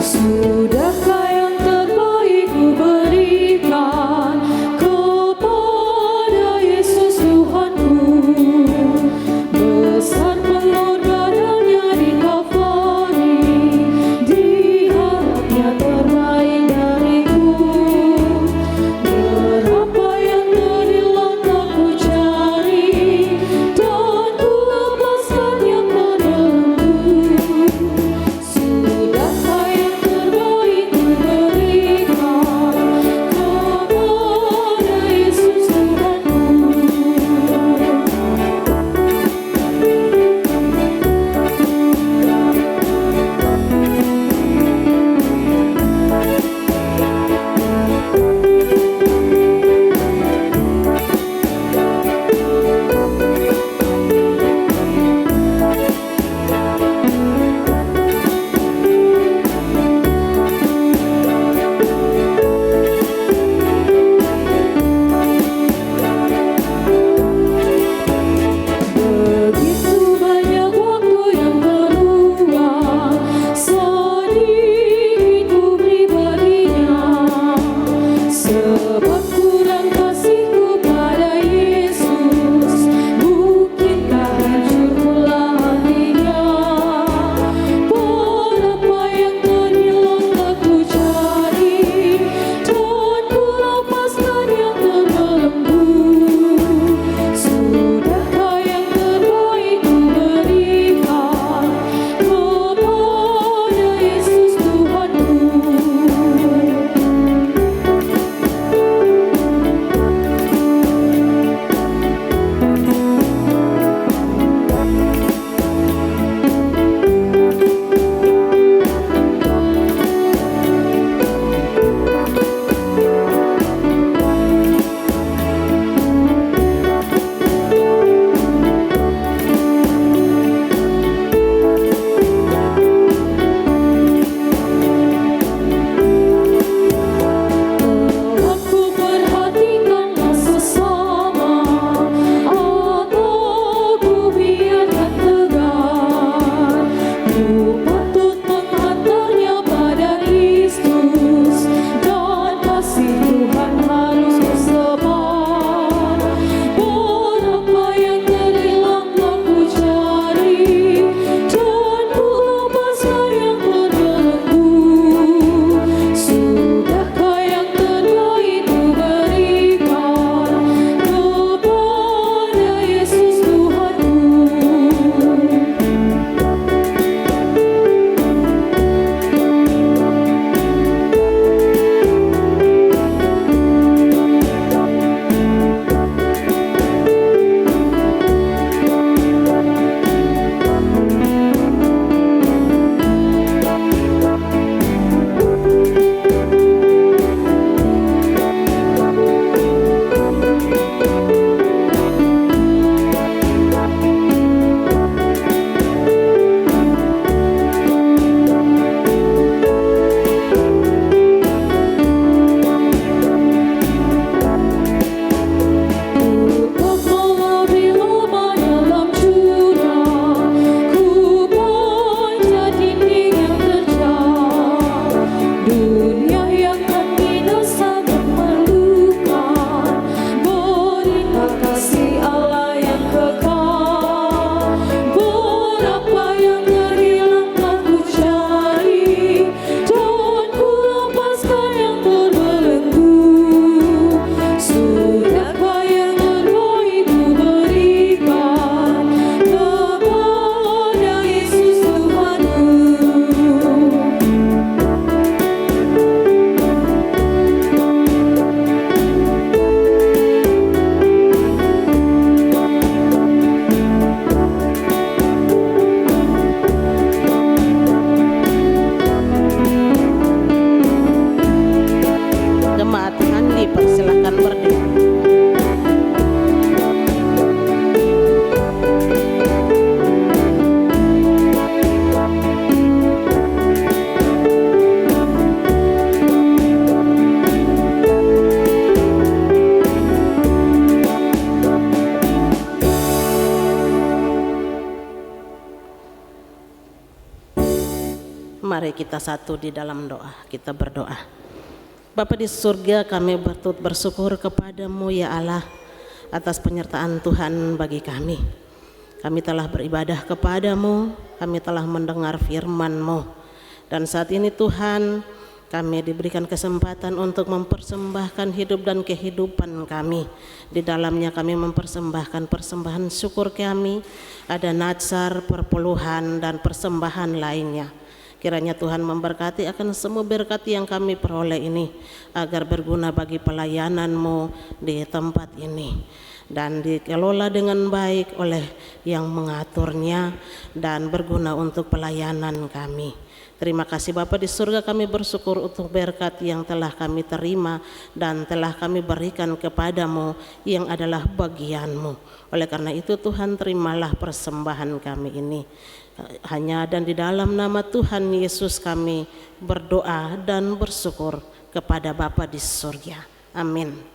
Sudahkah yang terbaik ku berikan kepada Yesus Tuhanku, besar pengorbanannya di Kalvari, diharapnya terbaik dariku. Mari kita satu di dalam doa, kita berdoa. Bapa di surga, kami bersyukur kepadamu ya Allah atas penyertaan Tuhan bagi kami. Kami telah beribadah kepadamu, kami telah mendengar firman-Mu. Dan saat ini Tuhan, kami diberikan kesempatan untuk mempersembahkan hidup dan kehidupan kami. Di dalamnya kami mempersembahkan persembahan syukur kami, ada natsar, perpuluhan, dan persembahan lainnya. Kiranya Tuhan memberkati akan semua berkat yang kami peroleh ini, agar berguna bagi pelayanan-Mu di tempat ini, dan dikelola dengan baik oleh yang mengaturnya, dan berguna untuk pelayanan kami. Terima kasih Bapa di surga, kami bersyukur untuk berkat yang telah kami terima dan telah kami berikan kepadamu yang adalah bagian-Mu. Oleh karena itu Tuhan, terimalah persembahan kami ini. Hanya dan di dalam nama Tuhan Yesus kami berdoa dan bersyukur kepada Bapa di surga. Amin.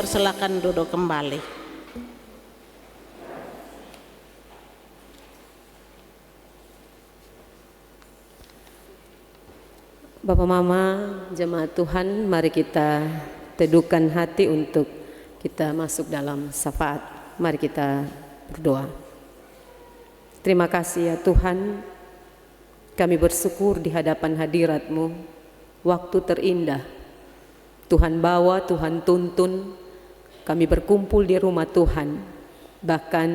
Silakan duduk kembali. Bapak Mama, jemaat Tuhan, mari kita teduhkan hati untuk kita masuk dalam syafaat. Mari kita berdoa. Terima kasih ya Tuhan, kami bersyukur di hadapan hadirat-Mu. Waktu terindah Tuhan bawa, Tuhan tuntun kami berkumpul di rumah Tuhan. Bahkan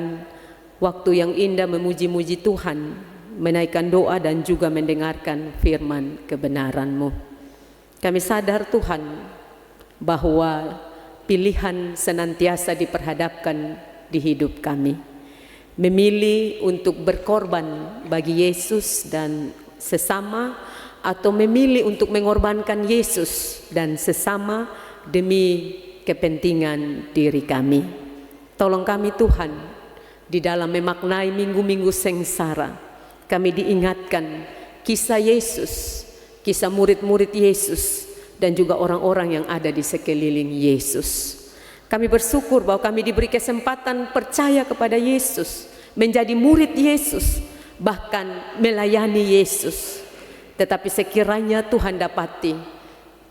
waktu yang indah memuji-muji Tuhan, menaikkan doa dan juga mendengarkan firman kebenaran-Mu. Kami sadar Tuhan bahwa pilihan senantiasa diperhadapkan di hidup kami. Memilih untuk berkorban bagi Yesus dan sesama, atau memilih untuk mengorbankan Yesus dan sesama demi kepentingan diri kami. Tolong kami Tuhan, di dalam memaknai minggu-minggu sengsara, kami diingatkan kisah Yesus, kisah murid-murid Yesus, dan juga orang-orang yang ada di sekeliling Yesus. Kami bersyukur bahwa kami diberi kesempatan percaya kepada Yesus, menjadi murid Yesus, bahkan melayani Yesus. Tetapi sekiranya Tuhan dapati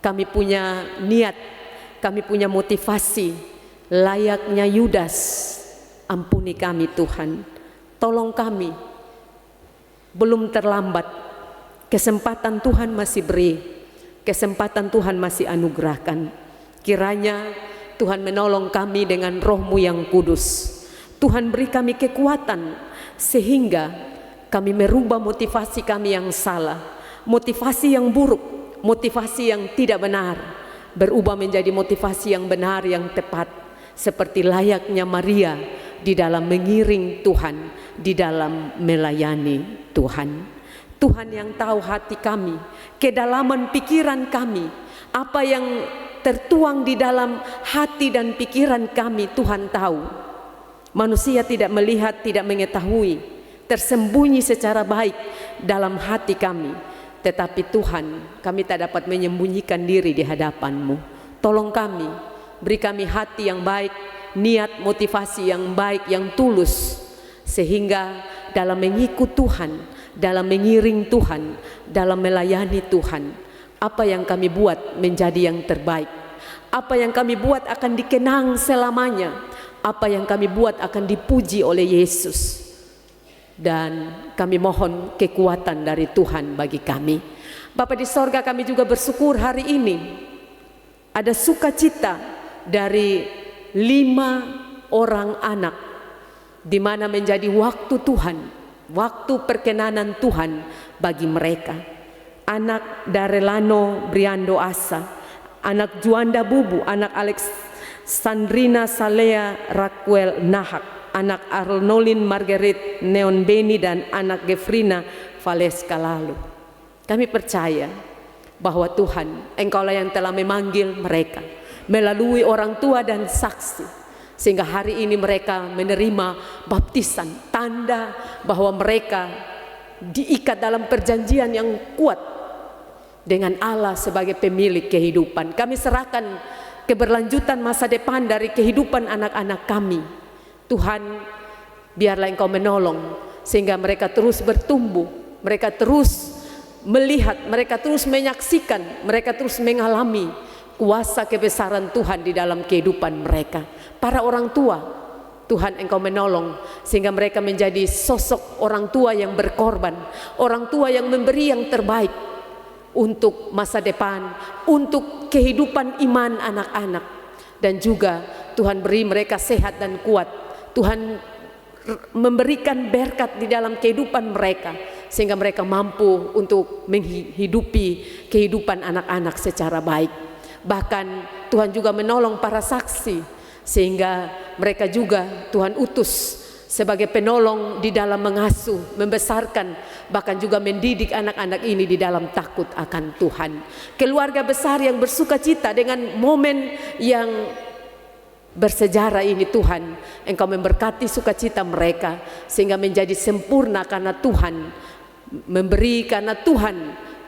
kami punya niat, kami punya motivasi layaknya Yudas, ampuni kami Tuhan. Tolong kami, belum terlambat. Kesempatan Tuhan masih beri, kesempatan Tuhan masih anugerahkan. Kiranya Tuhan menolong kami dengan Roh-Mu yang kudus. Tuhan beri kami kekuatan sehingga kami merubah motivasi kami yang salah, motivasi yang buruk, motivasi yang tidak benar, berubah menjadi motivasi yang benar, yang tepat, seperti layaknya Maria di dalam mengiring Tuhan, di dalam melayani Tuhan. Tuhan yang tahu hati kami, kedalaman pikiran kami, apa yang tertuang di dalam hati dan pikiran kami, Tuhan tahu. Manusia tidak melihat, tidak mengetahui, tersembunyi secara baik dalam hati kami. Tetapi Tuhan, kami tak dapat menyembunyikan diri di hadapan-Mu. Tolong kami, beri kami hati yang baik, niat motivasi yang baik, yang tulus, sehingga dalam mengikut Tuhan, dalam mengiring Tuhan, dalam melayani Tuhan, apa yang kami buat menjadi yang terbaik. Apa yang kami buat akan dikenang selamanya. Apa yang kami buat akan dipuji oleh Yesus. Dan kami mohon kekuatan dari Tuhan bagi kami. Bapa di sorga, kami juga bersyukur hari ini ada sukacita dari 5 orang anak, di mana menjadi waktu Tuhan, waktu perkenanan Tuhan bagi mereka. Anak Darelano Briando Asa, anak Juanda Bubu, anak Alexandrina Salea Raquel Nahak, anak Arnolin Margaret Neon Beni, dan anak Gefrina Valeska Lalu. Kami percaya bahwa Tuhan, Engkaulah yang telah memanggil mereka melalui orang tua dan saksi, sehingga hari ini mereka menerima baptisan, tanda bahwa mereka diikat dalam perjanjian yang kuat dengan Allah sebagai pemilik kehidupan. Kami serahkan keberlanjutan masa depan dari kehidupan anak-anak kami. Tuhan, biarlah Engkau menolong sehingga mereka terus bertumbuh, mereka terus melihat, mereka terus menyaksikan, mereka terus mengalami kuasa kebesaran Tuhan di dalam kehidupan mereka. Para orang tua, Tuhan Engkau menolong sehingga mereka menjadi sosok orang tua yang berkorban, orang tua yang memberi yang terbaik untuk masa depan, untuk kehidupan iman anak-anak. Dan juga Tuhan beri mereka sehat dan kuat. Tuhan memberikan berkat di dalam kehidupan mereka sehingga mereka mampu untuk menghidupi kehidupan anak-anak secara baik. Bahkan Tuhan juga menolong para saksi sehingga mereka juga Tuhan utus sebagai penolong di dalam mengasuh, membesarkan, bahkan juga mendidik anak-anak ini di dalam takut akan Tuhan. Keluarga besar yang bersuka cita dengan momen yang bersejarah ini, Tuhan Engkau memberkati sukacita mereka sehingga menjadi sempurna karena Tuhan memberi, karena Tuhan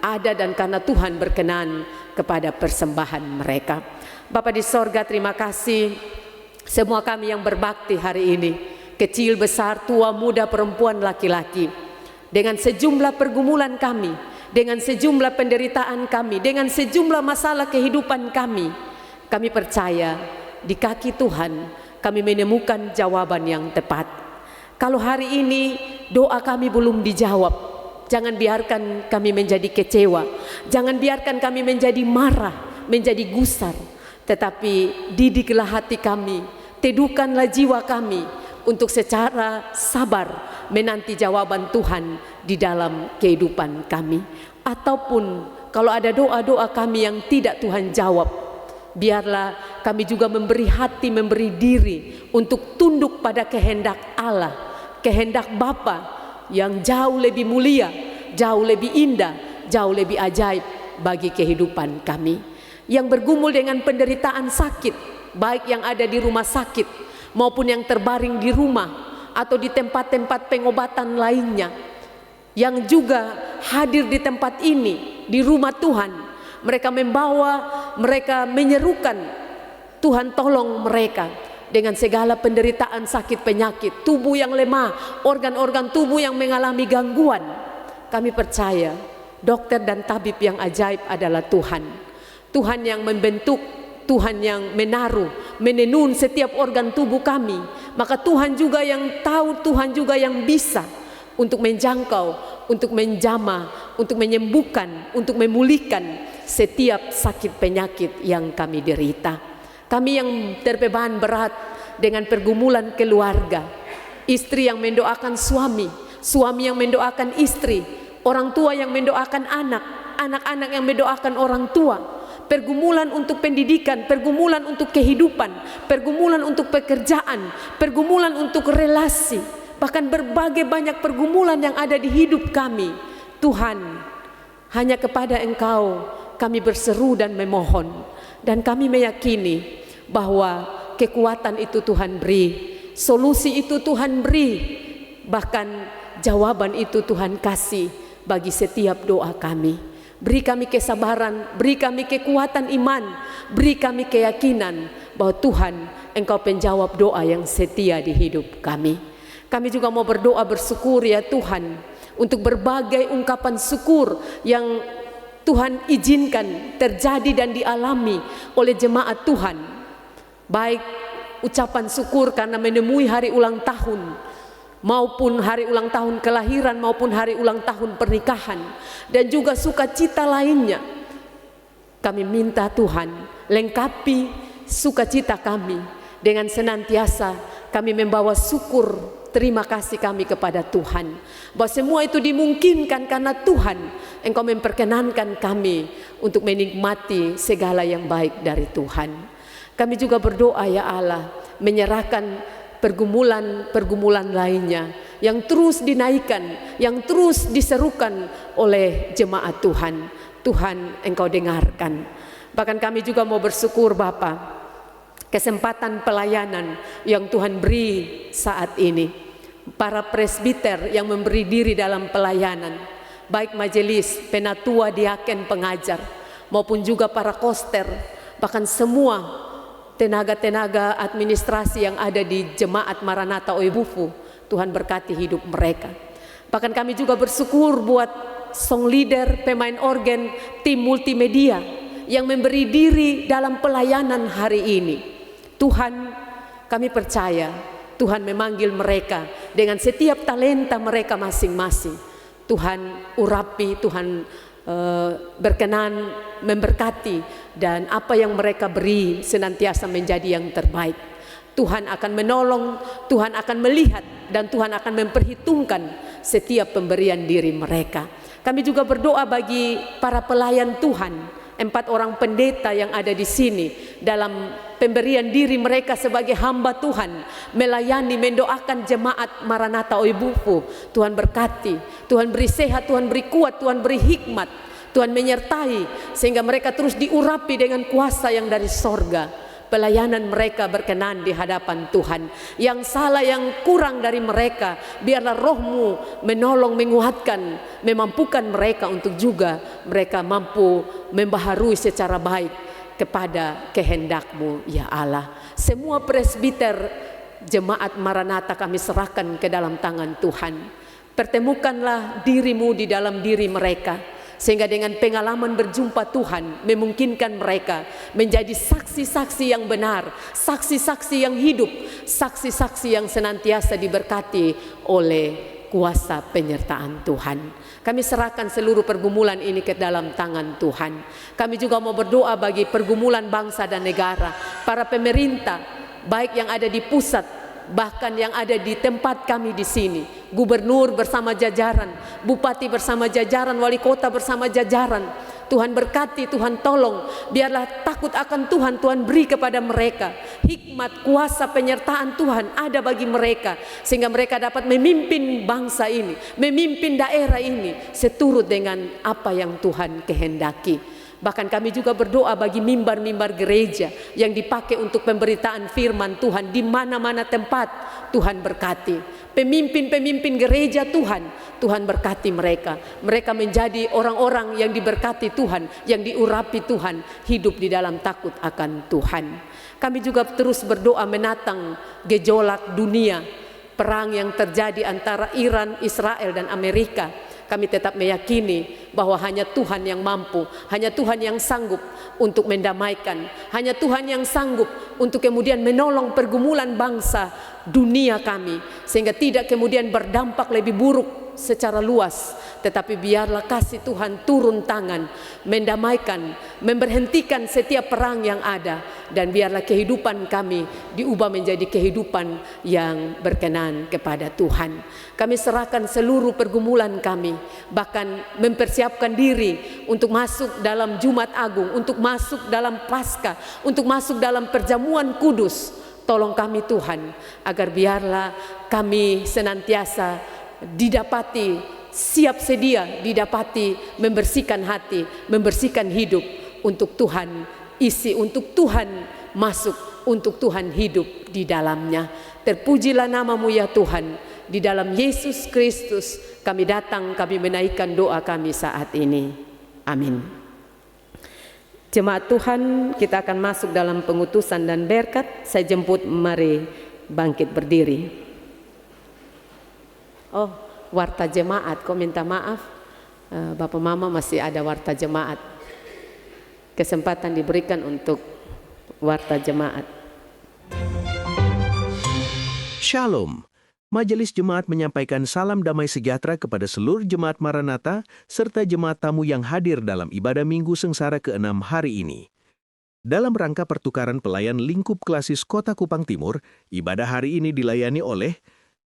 ada, dan karena Tuhan berkenan kepada persembahan mereka. Bapa di sorga, terima kasih semua kami yang berbakti hari ini, kecil, besar, tua, muda, perempuan, laki-laki, dengan sejumlah pergumulan kami, dengan sejumlah penderitaan kami, dengan sejumlah masalah kehidupan kami. Kami percaya di kaki Tuhan kami menemukan jawaban yang tepat. Kalau hari ini doa kami belum dijawab, jangan biarkan kami menjadi kecewa, jangan biarkan kami menjadi marah, menjadi gusar, tetapi didiklah hati kami, teduhkanlah jiwa kami untuk secara sabar menanti jawaban Tuhan di dalam kehidupan kami. Ataupun kalau ada doa-doa kami yang tidak Tuhan jawab, biarlah kami juga memberi hati, memberi diri untuk tunduk pada kehendak Allah, kehendak Bapa yang jauh lebih mulia, jauh lebih indah, jauh lebih ajaib bagi kehidupan kami. Yang bergumul dengan penderitaan sakit, baik yang ada di rumah sakit maupun yang terbaring di rumah atau di tempat-tempat pengobatan lainnya, yang juga hadir di tempat ini, di rumah Tuhan, mereka membawa, mereka menyerukan, Tuhan tolong mereka dengan segala penderitaan sakit penyakit, tubuh yang lemah, organ-organ tubuh yang mengalami gangguan. Kami percaya dokter dan tabib yang ajaib adalah Tuhan. Tuhan yang membentuk, Tuhan yang menaruh, menenun setiap organ tubuh kami. Maka Tuhan juga yang tahu, Tuhan juga yang bisa untuk menjangkau, untuk menjamah, untuk menyembuhkan, untuk memulihkan setiap sakit penyakit yang kami derita. Kami yang terbeban berat dengan pergumulan keluarga, istri yang mendoakan suami, suami yang mendoakan istri, orang tua yang mendoakan anak, anak-anak yang mendoakan orang tua, pergumulan untuk pendidikan, pergumulan untuk kehidupan, pergumulan untuk pekerjaan, pergumulan untuk relasi, bahkan berbagai banyak pergumulan yang ada di hidup kami. Tuhan, hanya kepada Engkau kami berseru dan memohon. Dan kami meyakini bahwa kekuatan itu Tuhan beri, solusi itu Tuhan beri, bahkan jawaban itu Tuhan kasih bagi setiap doa kami. Beri kami kesabaran, beri kami kekuatan iman, beri kami keyakinan bahwa Tuhan Engkau penjawab doa yang setia di hidup kami. Kami juga mau berdoa bersyukur ya Tuhan, untuk berbagai ungkapan syukur yang Tuhan izinkan terjadi dan dialami oleh jemaat Tuhan. Baik ucapan syukur karena menemui hari ulang tahun, maupun hari ulang tahun kelahiran, maupun hari ulang tahun pernikahan, dan juga sukacita lainnya. Kami minta Tuhan lengkapi sukacita kami dengan senantiasa kami membawa syukur, terima kasih kami kepada Tuhan, bahwa semua itu dimungkinkan karena Tuhan, Engkau memperkenankan kami untuk menikmati segala yang baik dari Tuhan. Kami juga berdoa ya Allah, menyerahkan pergumulan-pergumulan lainnya yang terus dinaikkan, yang terus diserukan oleh jemaat Tuhan. Tuhan, Engkau dengarkan. Bahkan kami juga mau bersyukur Bapa, kesempatan pelayanan yang Tuhan beri saat ini. Para presbiter yang memberi diri dalam pelayanan, baik majelis, penatua, diaken, pengajar, maupun juga para koster, bahkan semua tenaga-tenaga administrasi yang ada di Jemaat Maranatha Oibufu, Tuhan berkati hidup mereka. Bahkan kami juga bersyukur buat song leader, pemain organ, tim multimedia yang memberi diri dalam pelayanan hari ini. Tuhan, kami percaya Tuhan memanggil mereka dengan setiap talenta mereka masing-masing. Tuhan urapi, Tuhan berkenan memberkati, dan apa yang mereka beri senantiasa menjadi yang terbaik. Tuhan akan menolong, Tuhan akan melihat, dan Tuhan akan memperhitungkan setiap pemberian diri mereka. Kami juga berdoa bagi para pelayan Tuhan, 4 orang pendeta yang ada di sini, dalam pemberian diri mereka sebagai hamba Tuhan, melayani, mendoakan jemaat Maranatha Oibufu. Tuhan berkati, Tuhan beri sehat, Tuhan beri kuat, Tuhan beri hikmat, Tuhan menyertai, sehingga mereka terus diurapi dengan kuasa yang dari sorga. Pelayanan mereka berkenan di hadapan Tuhan. Yang salah, yang kurang dari mereka, biarlah Roh-Mu menolong, menguatkan, memampukan mereka untuk juga mereka mampu membaharui secara baik kepada kehendak-Mu ya Allah. Semua presbiter jemaat Maranatha kami serahkan ke dalam tangan Tuhan. Pertemukanlah diri-Mu di dalam diri mereka, sehingga dengan pengalaman berjumpa Tuhan memungkinkan mereka menjadi saksi-saksi yang benar, saksi-saksi yang hidup, saksi-saksi yang senantiasa diberkati oleh kuasa penyertaan Tuhan. Kami serahkan seluruh pergumulan ini ke dalam tangan Tuhan. Kami juga mau berdoa bagi pergumulan bangsa dan negara, para pemerintah, baik yang ada di pusat, bahkan yang ada di tempat kami di sini, gubernur bersama jajaran, bupati bersama jajaran, wali kota bersama jajaran. Tuhan berkati, Tuhan tolong, biarlah takut akan Tuhan, Tuhan beri kepada mereka hikmat, kuasa, penyertaan Tuhan ada bagi mereka, sehingga mereka dapat memimpin bangsa ini, memimpin daerah ini seturut dengan apa yang Tuhan kehendaki. Bahkan kami juga berdoa bagi mimbar-mimbar gereja yang dipakai untuk pemberitaan firman Tuhan di mana-mana tempat. Tuhan berkati pemimpin-pemimpin gereja Tuhan, Tuhan berkati mereka. Mereka menjadi orang-orang yang diberkati Tuhan, yang diurapi Tuhan, hidup di dalam takut akan Tuhan. Kami juga terus berdoa menatang gejolak dunia, perang yang terjadi antara Iran, Israel, dan Amerika. Kami tetap meyakini bahwa hanya Tuhan yang mampu, hanya Tuhan yang sanggup untuk mendamaikan, hanya Tuhan yang sanggup untuk kemudian menolong pergumulan bangsa dunia kami, sehingga tidak kemudian berdampak lebih buruk secara luas. Tetapi biarlah kasih Tuhan turun tangan, mendamaikan, memberhentikan setiap perang yang ada, dan biarlah kehidupan kami diubah menjadi kehidupan yang berkenan kepada Tuhan. Kami serahkan seluruh pergumulan kami, bahkan mempersiapkan diri untuk masuk dalam Jumat Agung, untuk masuk dalam Paskah, untuk masuk dalam perjamuan kudus. Tolong kami Tuhan, agar biarlah kami senantiasa didapati, siap sedia didapati, membersihkan hati, membersihkan hidup untuk Tuhan isi, untuk Tuhan masuk, untuk Tuhan hidup di dalamnya. Terpujilah nama-Mu ya Tuhan. Di dalam Yesus Kristus kami datang, kami menaikkan doa kami saat ini. Amin. Jemaat Tuhan, kita akan masuk dalam pengutusan dan berkat. Saya jemput, mari bangkit berdiri. Oh, warta jemaat, kok minta maaf, Bapak Mama masih ada warta jemaat. Kesempatan diberikan untuk warta jemaat. Shalom. Majelis Jemaat menyampaikan salam damai sejahtera kepada seluruh jemaat Maranatha serta jemaat tamu yang hadir dalam ibadah Minggu Sengsara ke-6 hari ini. Dalam rangka pertukaran pelayan lingkup klasis Kota Kupang Timur, ibadah hari ini dilayani oleh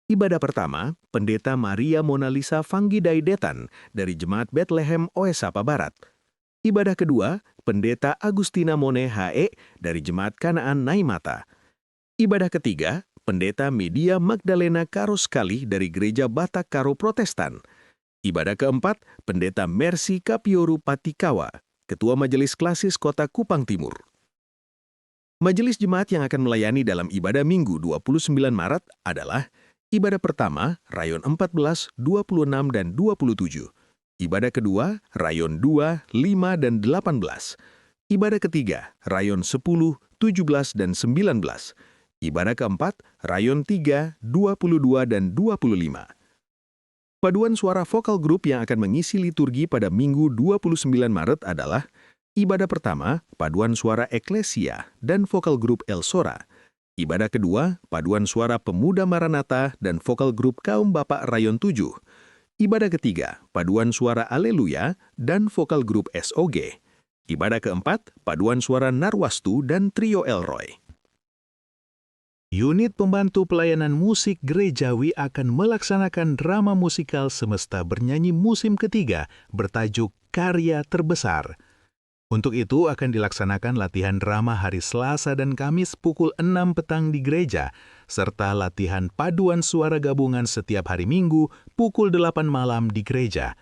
ibadah pertama, Pendeta Maria Mona Lisa Fanggidaidetan dari Jemaat Bethlehem Oesapa Barat. Ibadah kedua, Pendeta Agustina Mone HE dari Jemaat Kanaan Naimata. Ibadah ketiga, Pendeta Media Magdalena Karoskali dari Gereja Batak Karo Protestan. Ibadah keempat, Pendeta Mercy Kapioru Patikawa, Ketua Majelis Klasis Kota Kupang Timur. Majelis Jemaat yang akan melayani dalam ibadah Minggu 29 Maret adalah ibadah pertama, Rayon 14, 26, dan 27. Ibadah kedua, Rayon 2, 5, dan 18. Ibadah ketiga, Rayon 10, 17, dan 19. Ibadah keempat, Rayon 3, 22, dan 25. Paduan suara vokal grup yang akan mengisi liturgi pada Minggu 29 Maret adalah ibadah pertama, paduan suara Eklesia dan vokal grup El Sora. Ibadah kedua, paduan suara Pemuda Maranatha dan vokal grup Kaum Bapak Rayon 7. Ibadah ketiga, paduan suara Aleluya dan vokal grup SOG. Ibadah keempat, paduan suara Narwastu dan trio Elroy. Unit Pembantu Pelayanan Musik Gerejawi akan melaksanakan drama musikal Semesta Bernyanyi musim ketiga bertajuk Karya Terbesar. Untuk itu akan dilaksanakan latihan drama hari Selasa dan Kamis pukul 6 petang di gereja, serta latihan paduan suara gabungan setiap hari Minggu pukul 8 malam di gereja.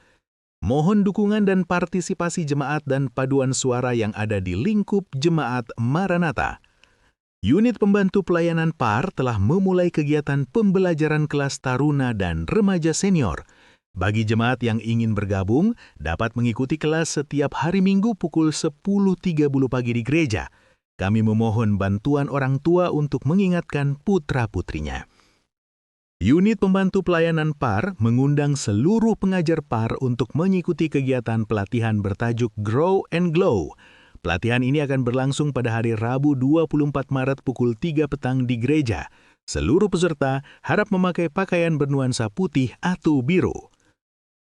Mohon dukungan dan partisipasi jemaat dan paduan suara yang ada di lingkup Jemaat Maranatha. Unit Pembantu Pelayanan PAR telah memulai kegiatan pembelajaran kelas taruna dan remaja senior. Bagi jemaat yang ingin bergabung, dapat mengikuti kelas setiap hari Minggu pukul 10.30 pagi di gereja. Kami memohon bantuan orang tua untuk mengingatkan putra-putrinya. Unit Pembantu Pelayanan PAR mengundang seluruh pengajar PAR untuk mengikuti kegiatan pelatihan bertajuk Grow and Glow. Pelatihan ini akan berlangsung pada hari Rabu 24 Maret pukul 3 petang di gereja. Seluruh peserta harap memakai pakaian bernuansa putih atau biru.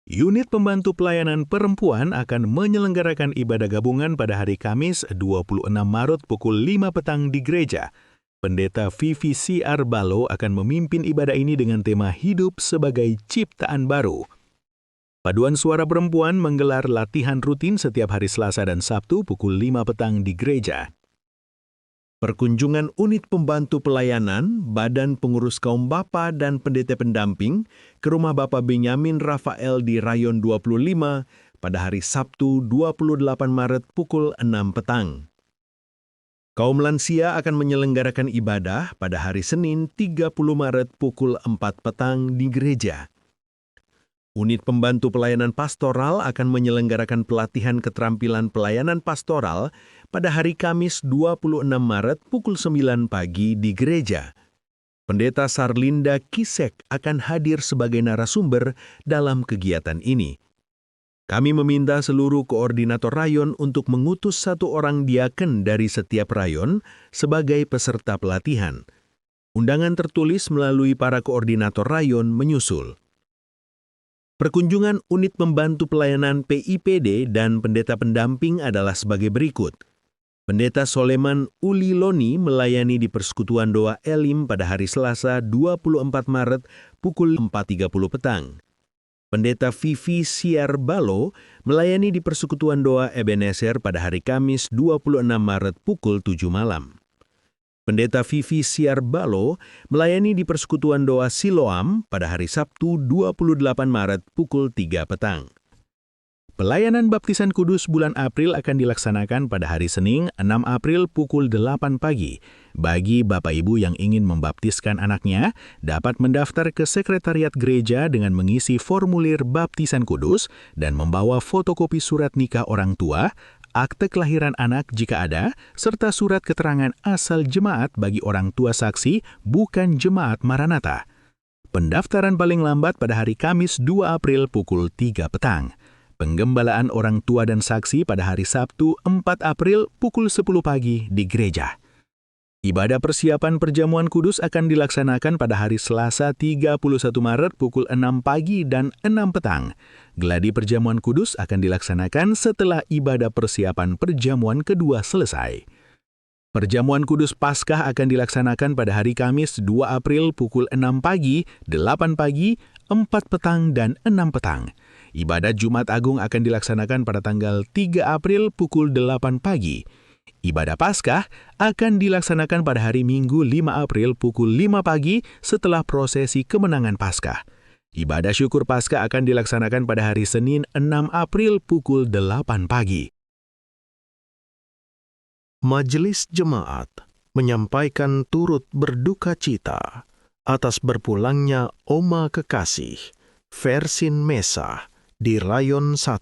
Unit Pembantu Pelayanan Perempuan akan menyelenggarakan ibadah gabungan pada hari Kamis 26 Maret pukul 5 petang di gereja. Pendeta Vivi C.R. Balo akan memimpin ibadah ini dengan tema Hidup sebagai Ciptaan Baru. Paduan Suara Perempuan menggelar latihan rutin setiap hari Selasa dan Sabtu pukul 5 petang di gereja. Perkunjungan Unit Pembantu Pelayanan, Badan Pengurus Kaum Bapa dan Pendeta Pendamping ke rumah Bapak Benyamin Rafael di Rayon 25 pada hari Sabtu 28 Maret pukul 6 petang. Kaum lansia akan menyelenggarakan ibadah pada hari Senin 30 Maret pukul 4 petang di gereja. Unit Pembantu Pelayanan Pastoral akan menyelenggarakan pelatihan keterampilan pelayanan pastoral pada hari Kamis 26 Maret pukul 9 pagi di gereja. Pendeta Sarlinda Kisek akan hadir sebagai narasumber dalam kegiatan ini. Kami meminta seluruh koordinator rayon untuk mengutus 1 orang diaken dari setiap rayon sebagai peserta pelatihan. Undangan tertulis melalui para koordinator rayon menyusul. Perkunjungan Unit Pembantu Pelayanan PIPD dan Pendeta Pendamping adalah sebagai berikut. Pendeta Soleman Uliloni melayani di Persekutuan Doa Elim pada hari Selasa 24 Maret pukul 4.30 petang. Pendeta Vivi C.R. Balo melayani di Persekutuan Doa Ebenezer pada hari Kamis 26 Maret pukul 7 malam. Pendeta Vivi C.R. Balo melayani di Persekutuan Doa Siloam pada hari Sabtu 28 Maret pukul 3 petang. Pelayanan Baptisan Kudus bulan April akan dilaksanakan pada hari Senin 6 April pukul 8 pagi. Bagi Bapak Ibu yang ingin membaptiskan anaknya, dapat mendaftar ke Sekretariat Gereja dengan mengisi formulir Baptisan Kudus dan membawa fotokopi surat nikah orang tua, akte kelahiran anak jika ada, serta surat keterangan asal jemaat bagi orang tua saksi bukan Jemaat Maranatha. Pendaftaran paling lambat pada hari Kamis 2 April pukul 3 petang. Penggembalaan orang tua dan saksi pada hari Sabtu 4 April pukul 10 pagi di gereja. Ibadah persiapan perjamuan kudus akan dilaksanakan pada hari Selasa 31 Maret pukul 6 pagi dan 6 petang. Gladi perjamuan kudus akan dilaksanakan setelah ibadah persiapan perjamuan kedua selesai. Perjamuan kudus Paskah akan dilaksanakan pada hari Kamis 2 April pukul 6 pagi, 8 pagi, 4 petang, dan 6 petang. Ibadat Jumat Agung akan dilaksanakan pada tanggal 3 April pukul 8 pagi. Ibadah Paskah akan dilaksanakan pada hari Minggu 5 April pukul 5 pagi setelah prosesi kemenangan Paskah. Ibadah syukur Paskah akan dilaksanakan pada hari Senin 6 April pukul 8 pagi. Majelis Jemaat menyampaikan turut berduka cita atas berpulangnya Oma Kekasih, Versin Mesa, di Rayon 1,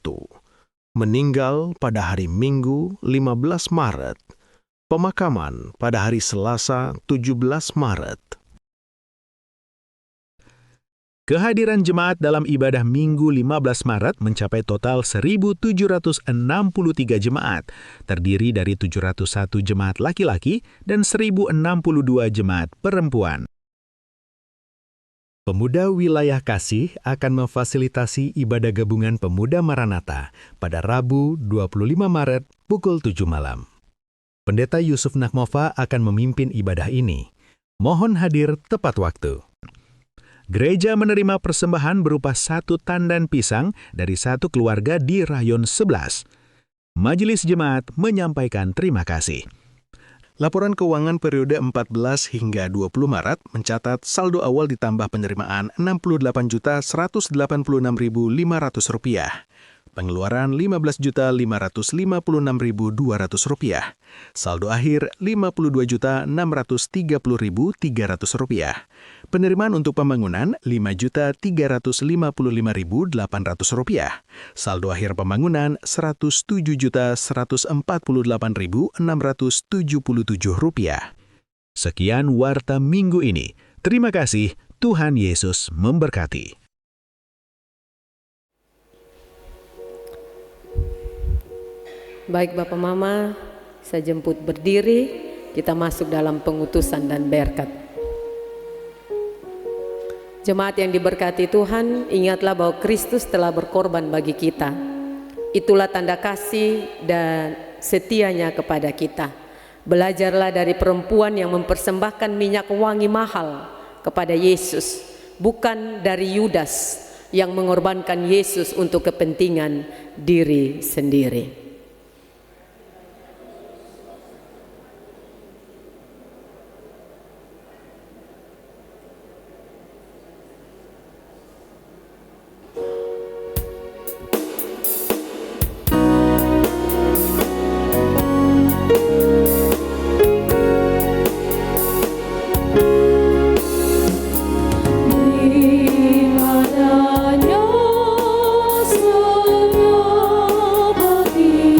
meninggal pada hari Minggu 15 Maret, pemakaman pada hari Selasa 17 Maret. Kehadiran jemaat dalam ibadah Minggu 15 Maret mencapai total 1.763 jemaat, terdiri dari 701 jemaat laki-laki dan 1.062 jemaat perempuan. Pemuda Wilayah Kasih akan memfasilitasi ibadah gabungan Pemuda Maranatha pada Rabu 25 Maret pukul 7 malam. Pendeta Yusuf Nakmova akan memimpin ibadah ini. Mohon hadir tepat waktu. Gereja menerima persembahan berupa 1 tandan pisang dari 1 keluarga di Rayon 11. Majelis Jemaat menyampaikan terima kasih. Laporan keuangan periode 14 hingga 20 Maret mencatat saldo awal ditambah penerimaan Rp68.186.500. Pengeluaran Rp15.556.200. Saldo akhir Rp52.630.300. Penerimaan untuk pembangunan Rp5.355.800. Saldo akhir pembangunan Rp107.148.677. Sekian warta minggu ini. Terima kasih, Tuhan Yesus memberkati. Baik Bapak Mama, saya jemput berdiri, kita masuk dalam pengutusan dan berkat. Jemaat yang diberkati Tuhan, ingatlah bahwa Kristus telah berkorban bagi kita. Itulah tanda kasih dan setianya kepada kita. Belajarlah dari perempuan yang mempersembahkan minyak wangi mahal kepada Yesus, bukan dari Yudas yang mengorbankan Yesus untuk kepentingan diri sendiri. Di padanya saya berdiri.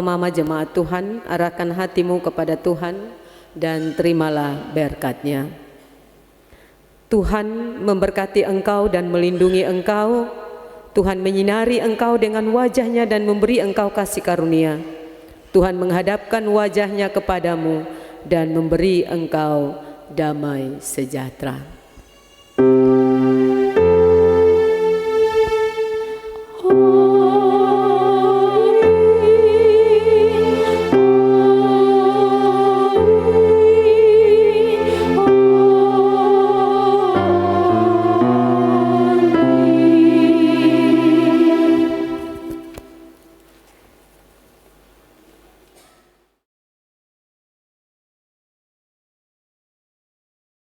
Papa Mama jemaat Tuhan, arahkan hatimu kepada Tuhan dan terimalah berkat-Nya. Tuhan memberkati engkau dan melindungi engkau. Tuhan menyinari engkau dengan wajah-Nya dan memberi engkau kasih karunia. Tuhan menghadapkan wajah-Nya kepadamu dan memberi engkau damai sejahtera.